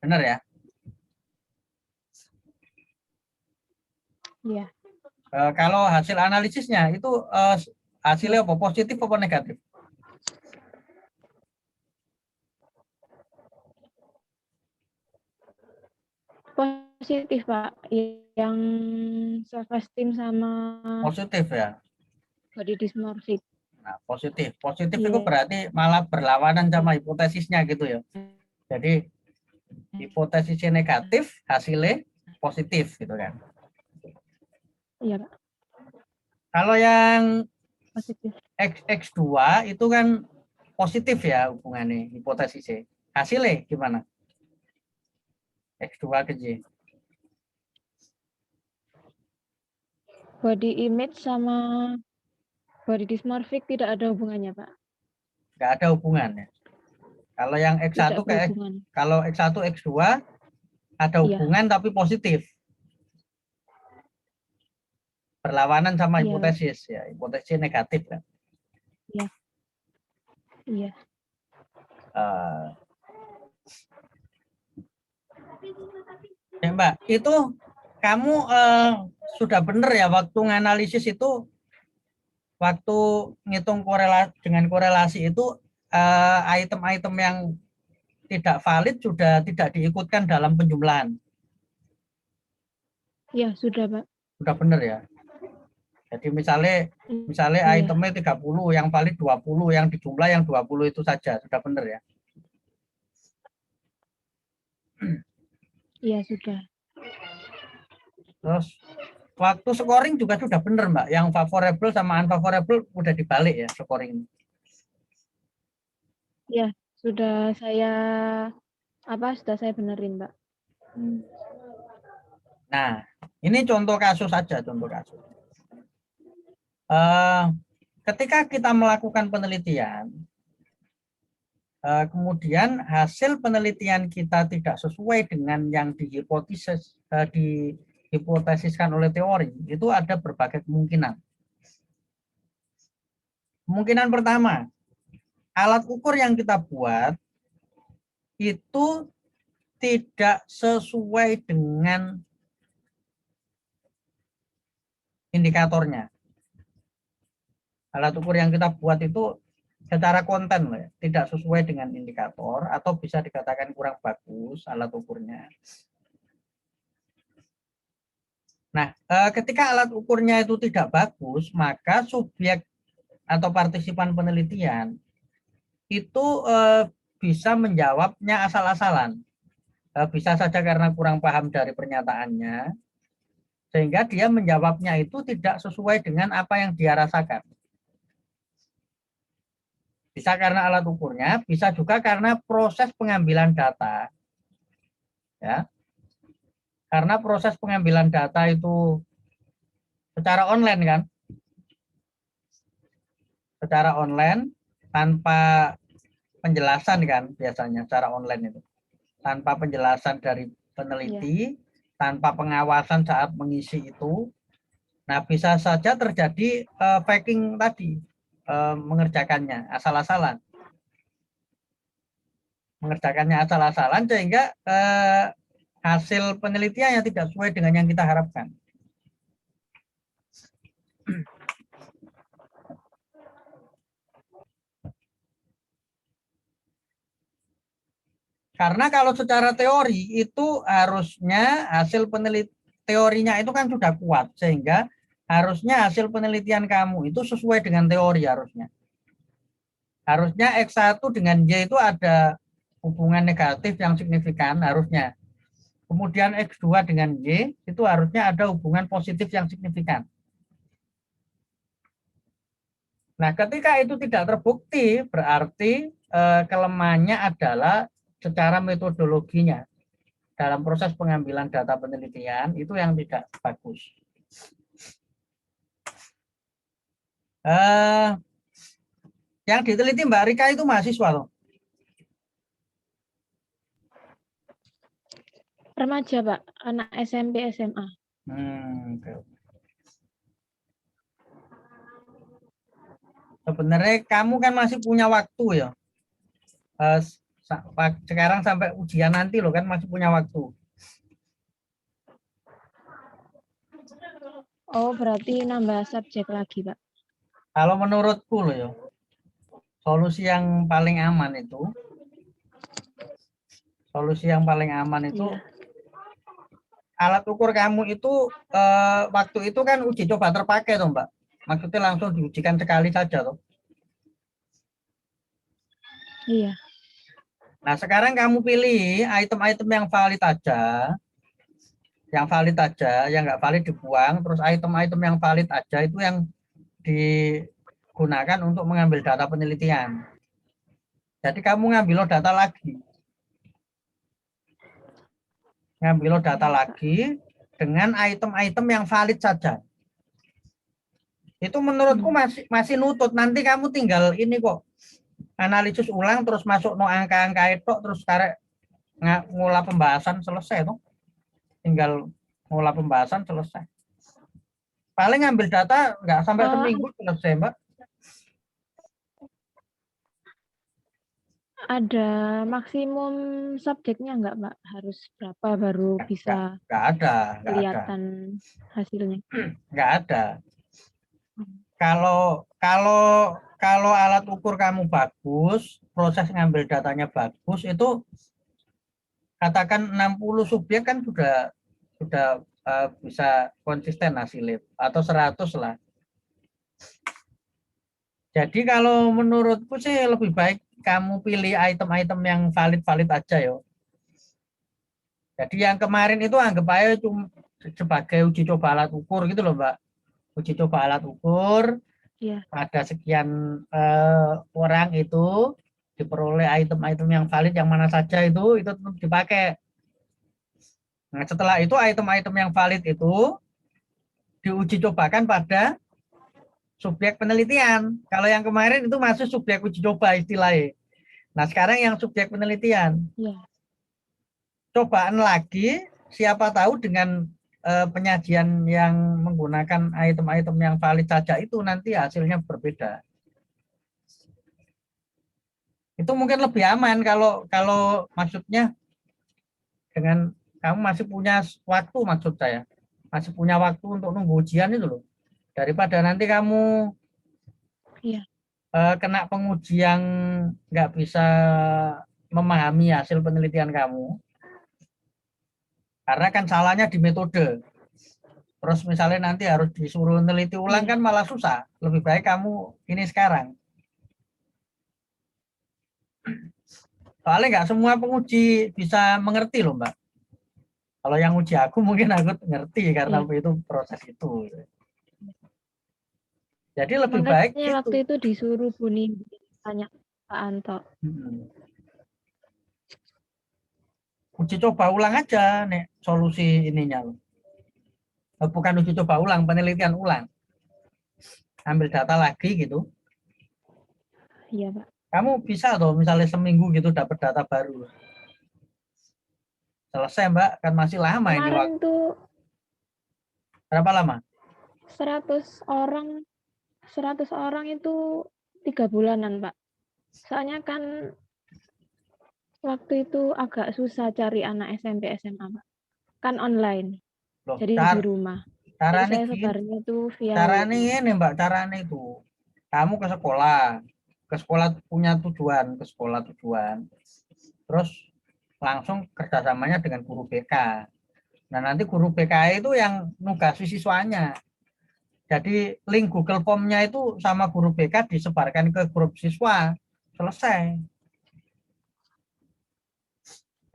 Speaker 1: Benar ya?
Speaker 5: Iya.
Speaker 1: Kalau hasil analisisnya itu hasilnya apa? Positif apa negatif?
Speaker 5: Positif, Pak. Yang self esteem sama
Speaker 1: Positif ya.
Speaker 5: body dysmorphic.
Speaker 1: Nah, positif. Positif itu
Speaker 5: Iya.
Speaker 1: berarti malah berlawanan sama hipotesisnya gitu ya. Jadi hipotesisnya negatif, hasilnya positif gitu kan.
Speaker 5: Iya, Pak.
Speaker 1: Kalau yang
Speaker 5: Positif.
Speaker 1: X2 itu kan positif ya hubungannya hipotesisnya. Hasilnya gimana? X2 ke Y.
Speaker 5: Body image sama body dysmorphic tidak ada hubungannya, Pak.
Speaker 1: Nggak ada hubungannya. Kalau yang X1
Speaker 5: Tidak
Speaker 1: ke
Speaker 5: berhubungan.
Speaker 1: kalau X1 X2 ada
Speaker 5: Iya.
Speaker 1: hubungan tapi positif. Berlawanan sama
Speaker 5: Iya, Pak.
Speaker 1: hipotesis ya, hipotesis negatif kan.
Speaker 5: Iya. Iya.
Speaker 1: Ya, Mbak, itu kamu sudah benar ya waktu nganalisis itu, waktu ngitung korelasi dengan korelasi itu item-item yang tidak valid sudah tidak diikutkan dalam penjumlahan.
Speaker 5: Iya, sudah, Pak.
Speaker 1: Sudah benar ya. Jadi misalnya
Speaker 5: Iya.
Speaker 1: itemnya 30, yang valid 20, yang dijumlah yang 20 itu saja. Sudah benar ya.
Speaker 5: Iya, sudah.
Speaker 1: Terus waktu scoring juga sudah benar, Mbak. Yang favorable sama unfavorable udah dibalik ya scoring.
Speaker 5: Iya, sudah saya benerin, Mbak.
Speaker 1: Nah, ini contoh kasus saja, contoh kasus. Ketika kita melakukan penelitian, kemudian hasil penelitian kita tidak sesuai dengan yang dihipotesiskan oleh teori, itu ada berbagai kemungkinan. Kemungkinan pertama, alat ukur yang kita buat itu tidak sesuai dengan indikatornya. Alat ukur yang kita buat itu secara konten tidak sesuai dengan indikator atau bisa dikatakan kurang bagus alat ukurnya. Nah, ketika alat ukurnya itu tidak bagus, maka subjek atau partisipan penelitian itu bisa menjawabnya asal-asalan. Bisa saja karena kurang paham dari pernyataannya, sehingga dia menjawabnya itu tidak sesuai dengan apa yang dia rasakan. Bisa karena alat ukurnya, bisa juga karena proses pengambilan data. Ya. Karena proses pengambilan data itu secara online kan. Secara online tanpa penjelasan kan biasanya secara online itu. Tanpa penjelasan dari peneliti, tanpa pengawasan saat mengisi itu. Nah, bisa saja terjadi faking tadi, mengerjakannya asal-asalan. Mengerjakannya asal-asalan sehingga hasil penelitian yang tidak sesuai dengan yang kita harapkan. Karena kalau secara teori itu harusnya hasil penelitian teorinya itu kan sudah kuat, sehingga harusnya hasil penelitian kamu itu sesuai dengan teori harusnya. Harusnya X1 dengan Y itu ada hubungan negatif yang signifikan harusnya. Kemudian X2 dengan Y itu harusnya ada hubungan positif yang signifikan. Nah, ketika itu tidak terbukti, berarti kelemahannya adalah secara metodologinya. Dalam proses pengambilan data penelitian, itu yang tidak bagus. Yang diteliti Mbak Rika itu mahasiswa loh.
Speaker 5: Remaja, Pak. Anak SMP, SMA.
Speaker 1: Oke. Sebenarnya kamu kan masih punya waktu ya. Sekarang sampai ujian nanti loh kan masih punya waktu.
Speaker 5: Oh, berarti nambah subjek lagi, Pak.
Speaker 1: Kalau menurutku loh ya, solusi yang paling aman itu,
Speaker 5: Iya.
Speaker 1: alat ukur kamu itu waktu itu kan uji coba terpakai toh Mbak. Maksudnya langsung diujikan sekali saja toh.
Speaker 5: Iya.
Speaker 1: Nah sekarang kamu pilih item-item yang valid aja, yang nggak valid dibuang, terus item-item yang valid aja itu yang digunakan untuk mengambil data penelitian. Jadi kamu ngambil data lagi. Ngambil data lagi dengan item-item yang valid saja. Itu menurutku masih nutut. Nanti kamu tinggal ini kok. Analisis ulang terus masuk no angka-angka itu terus karek ngolah pembahasan selesai tuh. Tinggal ngolah pembahasan selesai. Paling ngambil data nggak sampai seminggu selesai, Mbak.
Speaker 5: Ada maksimum subjeknya nggak, Mbak? Harus berapa baru bisa
Speaker 1: nggak ada.
Speaker 5: kelihatan hasilnya?
Speaker 1: Nggak ada. Kalau alat ukur kamu bagus, proses ngambil datanya bagus, itu katakan 60 subjek kan sudah bisa konsisten hasilnya atau 100 lah. Jadi kalau menurutku sih lebih baik kamu pilih item-item yang valid-valid aja yo. Jadi yang kemarin itu anggap aja cuma sebagai uji coba alat ukur gitu loh Mbak. Uji coba alat ukur,
Speaker 5: Iya.
Speaker 1: ada sekian orang itu diperoleh item-item yang valid yang mana saja itu tetap dipakai. Nah setelah itu item-item yang valid itu diuji cobakan pada subjek penelitian. Kalau yang kemarin itu masuk subjek uji coba istilahnya. Nah sekarang yang subjek penelitian.
Speaker 5: Iya.
Speaker 1: Cobaan lagi, siapa tahu dengan penyajian yang menggunakan item-item yang valid saja itu nanti hasilnya berbeda. Itu mungkin lebih aman kalau maksudnya dengan kamu masih punya waktu, maksud saya. Masih punya waktu untuk nunggu ujian itu loh. Daripada nanti kamu kena penguji yang nggak bisa memahami hasil penelitian kamu. Karena kan salahnya di metode. Terus misalnya nanti harus disuruh neliti ulang kan malah susah. Lebih baik kamu ini sekarang. Soalnya nggak semua penguji bisa mengerti loh Mbak. Kalau yang uji aku mungkin aku ngerti karena itu proses itu. Jadi lebih baik
Speaker 5: itu. Waktu itu disuruh Buni tanya Pak Anto.
Speaker 1: Uji coba ulang aja nih solusi ininya. Bukan uji coba ulang, penelitian ulang. Ambil data lagi gitu.
Speaker 5: Iya Pak.
Speaker 1: Kamu bisa tuh misalnya seminggu gitu dapat data baru. Selesai Mbak, kan masih lama ini waktu.
Speaker 5: Tuh
Speaker 1: berapa lama?
Speaker 5: 100 orang itu 3 bulanan Pak. Soalnya kan waktu itu agak susah cari anak SMP SMA Pak. Kan online.
Speaker 1: Loh,
Speaker 5: jadi di rumah.
Speaker 1: Caranya
Speaker 5: saya sebarnya itu via
Speaker 1: caranya ini Mbak, caranya itu. Kamu ke sekolah punya tujuan, Terus langsung kerjasamanya dengan guru BK. Nah, nanti guru BK itu yang nugasi siswanya. Jadi link Google Form-nya itu sama guru BK disebarkan ke grup siswa. Selesai.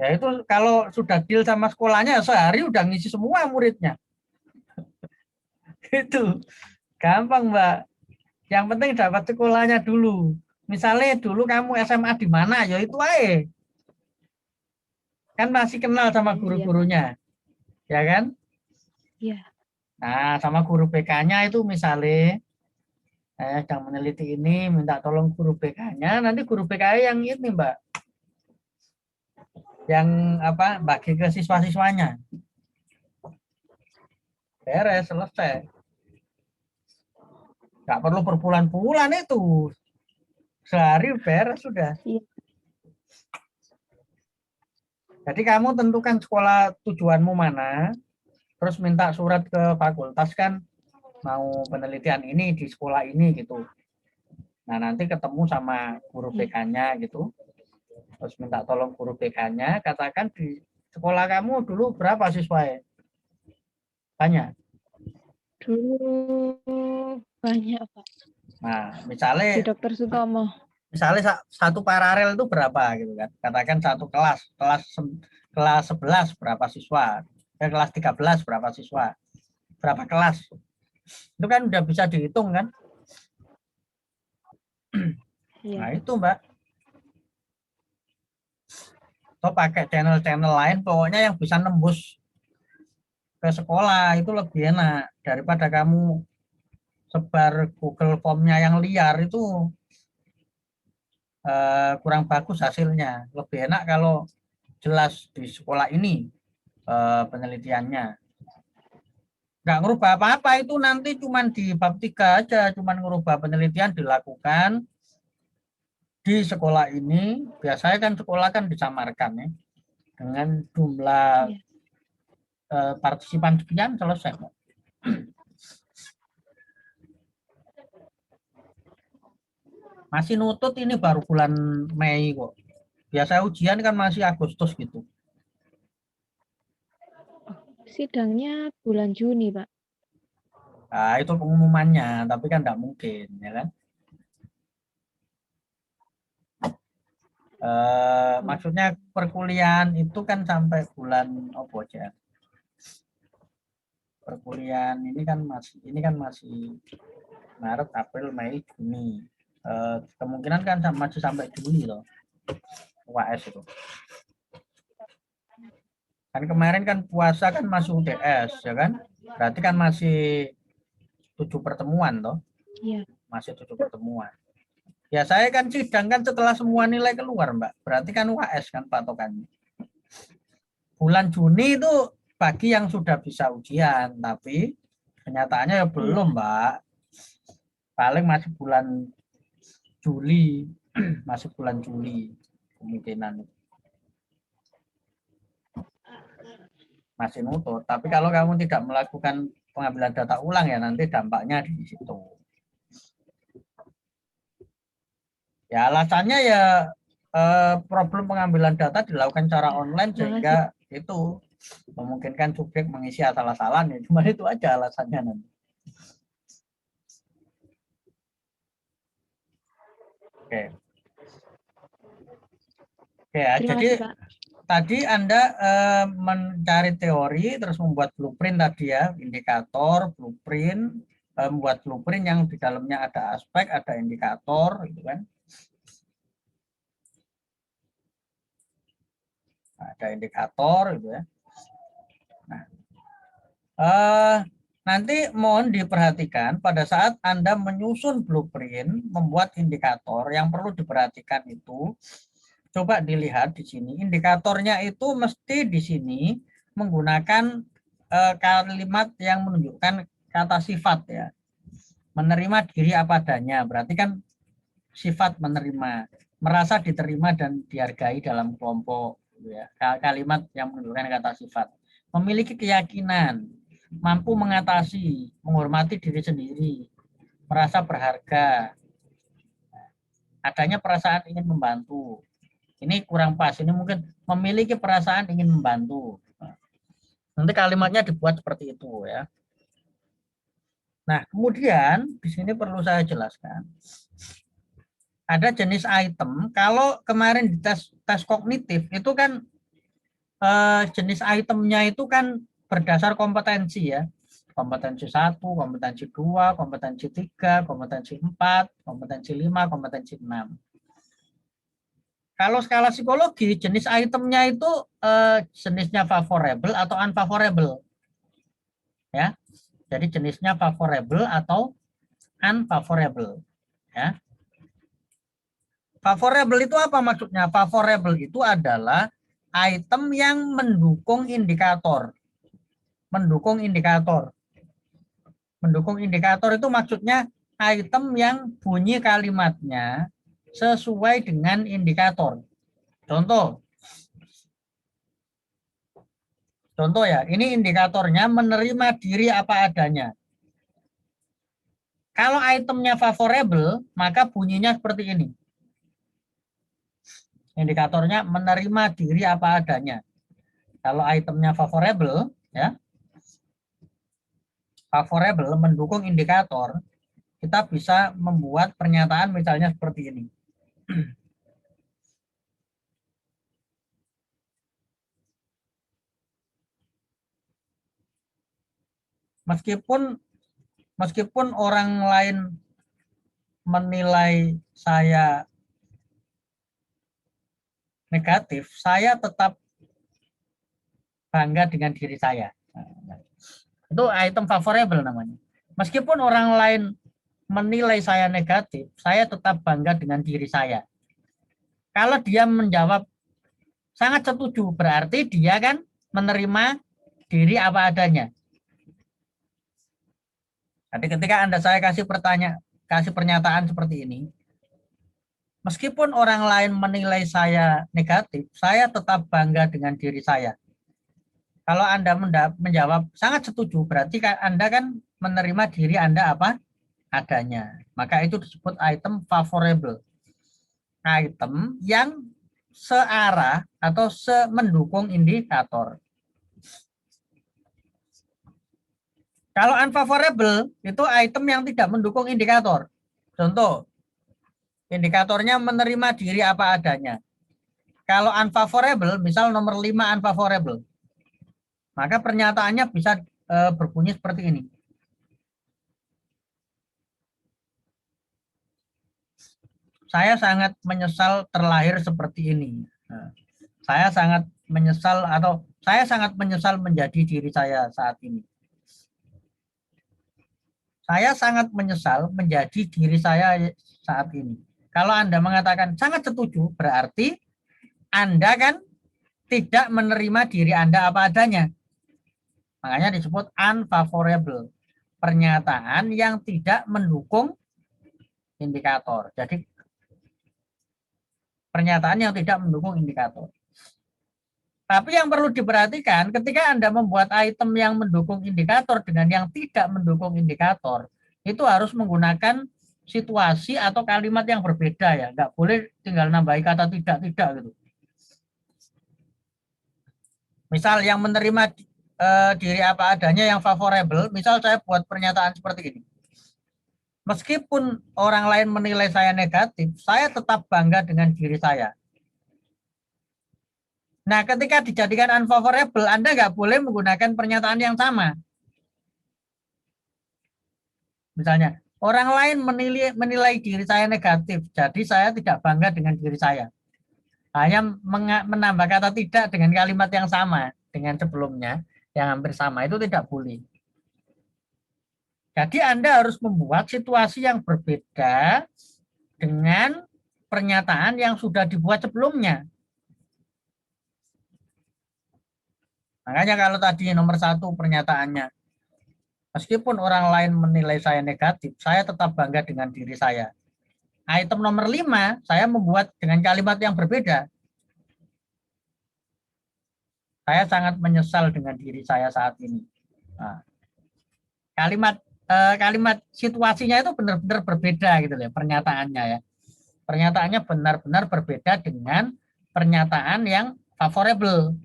Speaker 1: Ya itu kalau sudah deal sama sekolahnya sehari udah ngisi semua muridnya. Itu gampang, Mbak. Yang penting dapat sekolahnya dulu. Misalnya dulu kamu SMA di mana, ya itu aja. Kan masih kenal sama guru-gurunya. Ya kan?
Speaker 5: Iya.
Speaker 1: Nah, sama guru BK-nya itu misalnya sedang meneliti ini, minta tolong guru BK-nya, nanti guru BK yang ini, Mbak. Yang bagi ke siswa-siswanya. Beres, selesai. Nggak perlu berbulan-bulan itu. Sehari beres sudah.
Speaker 5: Iya.
Speaker 1: Jadi kamu tentukan sekolah tujuanmu mana, terus minta surat ke fakultas kan, mau penelitian ini di sekolah ini gitu. Nah nanti ketemu sama guru BK-nya gitu, terus minta tolong guru BK-nya, katakan di sekolah kamu dulu berapa siswa? Banyak.
Speaker 5: Dulu banyak, Pak.
Speaker 1: Nah
Speaker 5: Di
Speaker 1: misalnya
Speaker 5: Dr. Sutomo.
Speaker 1: satu paralel itu berapa gitu kan? Katakan satu kelas 11 berapa siswa? Kelas 13 berapa siswa? Berapa kelas? Itu kan udah bisa dihitung kan?
Speaker 5: Iya.
Speaker 1: Nah itu, Mbak. Atau pakai channel-channel lain, pokoknya yang bisa nembus ke sekolah itu lebih enak daripada kamu sebar Google Form-nya yang liar itu kurang bagus hasilnya. Lebih enak kalau jelas di sekolah ini penelitiannya. Nggak ngerubah apa-apa, itu nanti cuman di bab 3 aja, cuman ngerubah penelitian dilakukan di sekolah ini. Biasanya kan sekolah kan disamarkan ya, dengan jumlah partisipan sekian, selesai. Masih nutut ini baru bulan Mei kok. Biasa ujian kan masih Agustus gitu.
Speaker 5: Sidangnya bulan Juni, Pak.
Speaker 1: Nah, itu pengumumannya, tapi kan enggak mungkin, ya kan? Maksudnya perkuliahan itu kan sampai bulan apa aja? Perkuliahan ini kan masih Maret, April, Mei, Juni. Kemungkinan kan masih sampai Juli loh. UAS itu. Kan kemarin kan puasa kan masuk UTS, ya kan? Berarti kan masih 7 pertemuan toh.
Speaker 5: Iya.
Speaker 1: Masih 7 pertemuan. Ya saya kan sidang kan setelah semua nilai keluar, Mbak. Berarti kan UAS kan patokannya. Bulan Juni itu bagi yang sudah bisa ujian, tapi kenyataannya ya belum, Mbak. Paling masih bulan Juli, masih bulan Juli kemungkinan. Masih nutut. Tapi kalau kamu tidak melakukan pengambilan data ulang ya nanti dampaknya di situ. Ya alasannya ya problem pengambilan data dilakukan secara online sehingga itu memungkinkan subjek mengisi asal-asalan ya. Cuma itu aja alasannya nanti. Oke. Oke ya, jadi
Speaker 5: Kasih,
Speaker 1: tadi Anda mencari teori, terus membuat blueprint tadi ya, indikator, blueprint, membuat blueprint yang di dalamnya ada aspek, ada indikator, gitu kan. Ada indikator, gitu ya. Nah, nanti mohon diperhatikan pada saat Anda menyusun blueprint, membuat indikator, yang perlu diperhatikan itu, coba dilihat di sini, indikatornya itu mesti di sini menggunakan kalimat yang menunjukkan kata sifat ya. Menerima diri apa adanya, berarti kan sifat menerima, merasa diterima dan dihargai dalam kelompok ya. Kalimat yang menunjukkan kata sifat. Memiliki keyakinan, mampu mengatasi, menghormati diri sendiri, merasa berharga, adanya perasaan ingin membantu. Ini kurang pas. Ini mungkin memiliki perasaan ingin membantu. Nanti kalimatnya dibuat seperti itu ya. Nah, kemudian di sini perlu saya jelaskan. Ada jenis item. Kalau kemarin di tes kognitif itu kan jenis itemnya itu kan berdasar kompetensi ya. Kompetensi 1, kompetensi 2, kompetensi 3, kompetensi 4, kompetensi 5, kompetensi 6. Kalau skala psikologi, jenis itemnya itu jenisnya favorable atau unfavorable. Ya. Jadi jenisnya favorable atau unfavorable. Ya. Favorable itu apa maksudnya? Favorable itu adalah item yang mendukung indikator. Mendukung indikator. Mendukung indikator itu maksudnya item yang bunyi kalimatnya sesuai dengan indikator. Contoh ya, ini indikatornya menerima diri apa adanya. Kalau itemnya favorable, maka bunyinya seperti ini. Indikatornya menerima diri apa adanya. Kalau itemnya favorable, ya, favorable mendukung indikator, kita bisa membuat pernyataan misalnya seperti ini. Meskipun orang lain menilai saya negatif, saya tetap bangga dengan diri saya. Itu item favorable namanya. Meskipun orang lain menilai saya negatif, saya tetap bangga dengan diri saya. Kalau dia menjawab sangat setuju, berarti dia kan menerima diri apa adanya. Jadi ketika saya kasih pernyataan seperti ini, meskipun orang lain menilai saya negatif, saya tetap bangga dengan diri saya. Kalau Anda menjawab sangat setuju, berarti Anda kan menerima diri Anda apa adanya. Maka itu disebut item favorable. Item yang searah atau mendukung indikator. Kalau unfavorable itu item yang tidak mendukung indikator. Contoh, indikatornya menerima diri apa adanya. Kalau unfavorable, misal nomor 5 unfavorable, maka pernyataannya bisa berbunyi seperti ini. Saya sangat menyesal terlahir seperti ini. Saya sangat menyesal menjadi diri saya saat ini. Saya sangat menyesal menjadi diri saya saat ini. Kalau Anda mengatakan sangat setuju, berarti Anda kan tidak menerima diri Anda apa adanya. Makanya disebut unfavorable. Pernyataan yang tidak mendukung indikator. Jadi pernyataan yang tidak mendukung indikator. Tapi yang perlu diperhatikan ketika Anda membuat item yang mendukung indikator dengan yang tidak mendukung indikator, itu harus menggunakan situasi atau kalimat yang berbeda ya. Nggak boleh tinggal nambahi kata tidak gitu. Misal yang menerima diri apa adanya yang favorable, misal saya buat pernyataan seperti ini. Meskipun orang lain menilai saya negatif, saya tetap bangga dengan diri saya. Nah, ketika dijadikan unfavorable, Anda nggak boleh menggunakan pernyataan yang sama. Misalnya, orang lain menilai diri saya negatif, jadi saya tidak bangga dengan diri saya. Hanya menambah kata tidak dengan kalimat yang sama, dengan sebelumnya, yang hampir sama, itu tidak boleh. Jadi Anda harus membuat situasi yang berbeda dengan pernyataan yang sudah dibuat sebelumnya. Makanya kalau tadi nomor 1 pernyataannya, meskipun orang lain menilai saya negatif, saya tetap bangga dengan diri saya. Item nomor 5, saya membuat dengan kalimat yang berbeda. Saya sangat menyesal dengan diri saya saat ini. Nah, kalimat situasinya itu benar-benar berbeda gitu ya, pernyataannya ya. Pernyataannya benar-benar berbeda dengan pernyataan yang favorable.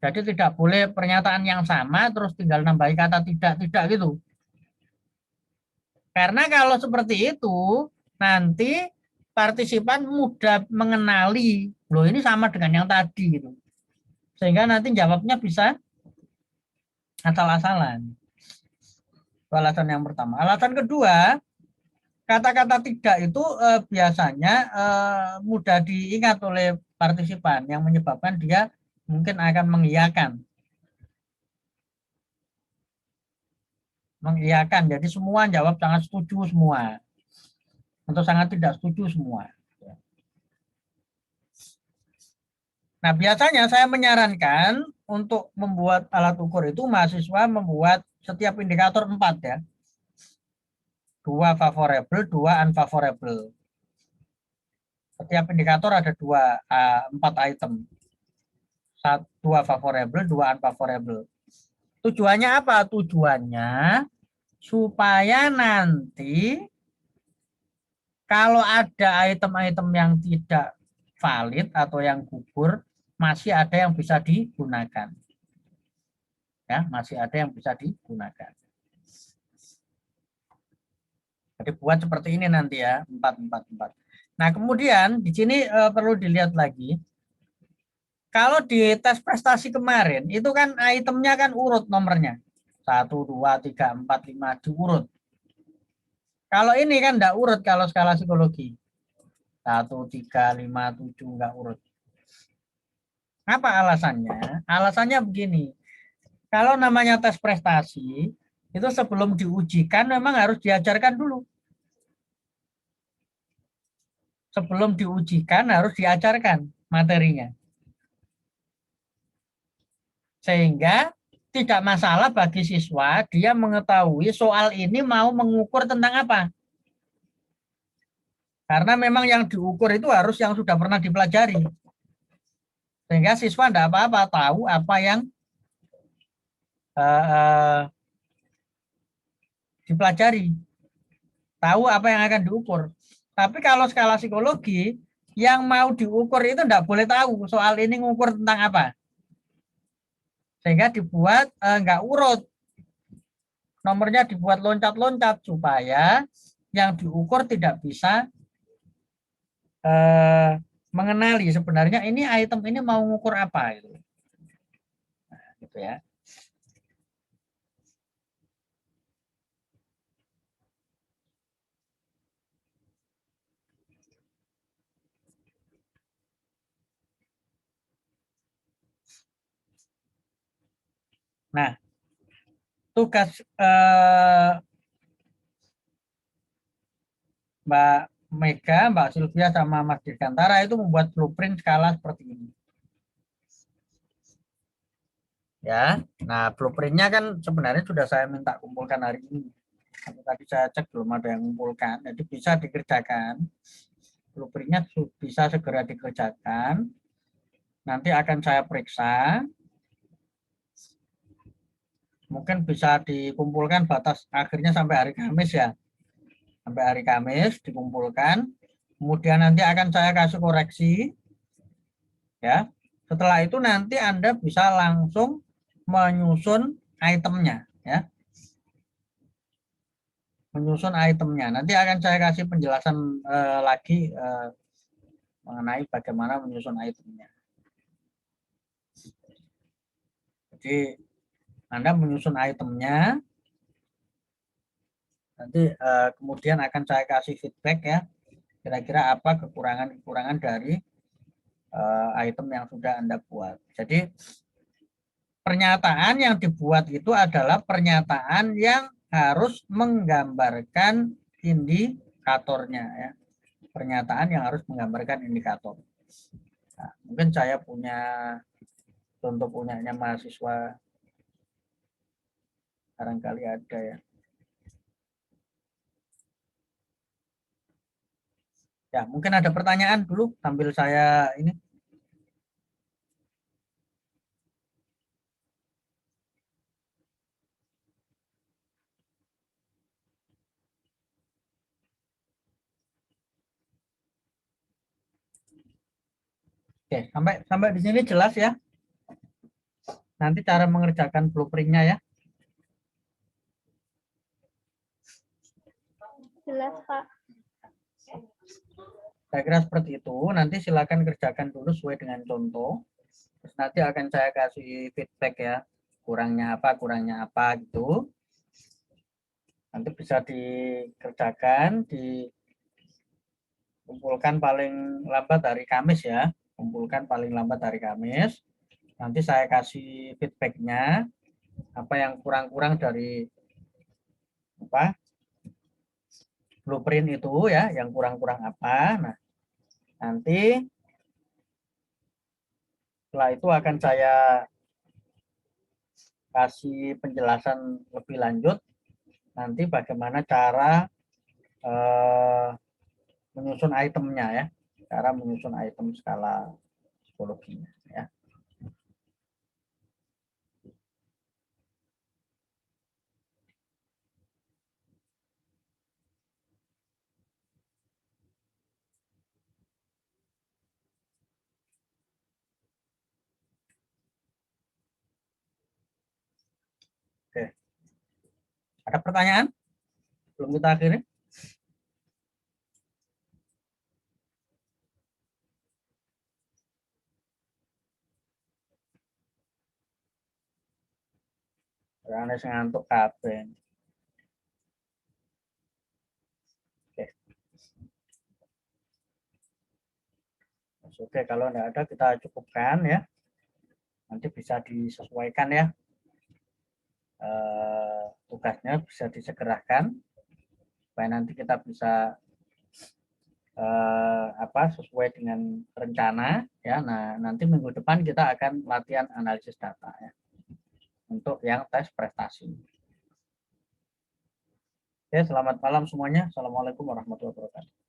Speaker 1: Jadi tidak boleh pernyataan yang sama terus tinggal nambahi kata tidak gitu. Karena kalau seperti itu nanti partisipan mudah mengenali, loh ini sama dengan yang tadi gitu. Sehingga nanti jawabnya bisa asal-asalan. Itu alasan yang pertama. Alasan kedua, kata-kata tidak itu biasanya mudah diingat oleh partisipan yang menyebabkan dia mungkin akan mengiyakan. Mengiyakan, jadi semua jawab sangat setuju semua. Atau sangat tidak setuju semua. Nah, biasanya saya menyarankan untuk membuat alat ukur itu mahasiswa membuat setiap indikator 4 ya. 2 favorable, 2 unfavorable. Setiap indikator ada 4 item. 2 favorable, 2 unfavorable. Tujuannya apa? Tujuannya supaya nanti kalau ada item-item yang tidak valid atau yang gugur, masih ada yang bisa digunakan. Ya, masih ada yang bisa digunakan. Jadi buat seperti ini nanti ya, 4, 4, 4. Nah, kemudian di sini perlu dilihat lagi. Kalau di tes prestasi kemarin, itu kan itemnya kan urut nomornya. 1, 2, 3, 4, 5 diurut. Kalau ini kan enggak urut kalau skala psikologi. 1, 3, 5, 7 enggak urut. Apa alasannya? Alasannya begini. Kalau namanya tes prestasi, itu sebelum diujikan memang harus diajarkan dulu. Sebelum diujikan harus diajarkan materinya. Sehingga tidak masalah bagi siswa dia mengetahui soal ini mau mengukur tentang apa. Karena memang yang diukur itu harus yang sudah pernah dipelajari. Sehingga siswa tidak apa-apa tahu apa yang dipelajari. Tahu apa yang akan diukur. Tapi kalau skala psikologi, yang mau diukur itu tidak boleh tahu soal ini ngukur tentang apa. Sehingga dibuat nggak urut. Nomornya dibuat loncat-loncat supaya yang diukur tidak bisa mengenali sebenarnya ini item ini mau ngukur apa gitu. Nah, gitu ya. Nah, tugas Mbak Mega, Mbak Sylvia sama Mas Dirgantara itu membuat blueprint skala seperti ini. Ya, nah blueprintnya kan sebenarnya sudah saya minta kumpulkan hari ini. Tapi tadi saya cek belum ada yang mengumpulkan, jadi bisa dikerjakan. Blueprintnya bisa segera dikerjakan. Nanti akan saya periksa. Mungkin bisa dikumpulkan batas akhirnya sampai hari Kamis ya. Sampai hari Kamis dikumpulkan. Kemudian nanti akan saya kasih koreksi. Ya. Setelah itu nanti Anda bisa langsung menyusun itemnya ya. Menyusun itemnya. Nanti akan saya kasih penjelasan lagi mengenai bagaimana menyusun itemnya. Jadi Anda menyusun itemnya, nanti kemudian akan saya kasih feedback ya, kira-kira apa kekurangan-kekurangan dari item yang sudah Anda buat. Jadi pernyataan yang dibuat itu adalah pernyataan yang harus menggambarkan indikatornya ya. Pernyataan yang harus menggambarkan indikator. Nah, mungkin saya punya contoh punyanya mahasiswa barangkali ada ya. Ya, mungkin ada pertanyaan dulu sambil saya ini. Oke, sampai di sini jelas ya. Nanti cara mengerjakan blueprintnya ya.
Speaker 3: Jelas, Pak.
Speaker 1: Saya kira seperti itu. Nanti silakan kerjakan dulu sesuai dengan contoh. Terus nanti akan saya kasih feedback ya. Kurangnya apa gitu. Nanti bisa dikerjakan, dikumpulkan paling lambat hari Kamis ya. Kumpulkan paling lambat hari Kamis. Nanti saya kasih feedbacknya. Apa yang kurang-kurang dari blueprint itu ya, yang kurang-kurang apa. Nah, nanti setelah itu akan saya kasih penjelasan lebih lanjut nanti bagaimana cara menyusun itemnya ya, cara menyusun item skala psikologinya ya. Oke. Ada pertanyaan? Belum kita akhiri? Karena saya ngantuk kabeh. Oke. Oke, kalau tidak ada kita cukupkan ya. Nanti bisa disesuaikan ya. Tugasnya bisa disegerakan supaya nanti kita bisa sesuai dengan rencana ya. Nah, nanti minggu depan kita akan latihan analisis data ya untuk yang tes prestasi. Oke, selamat malam semuanya. Assalamualaikum warahmatullahi wabarakatuh.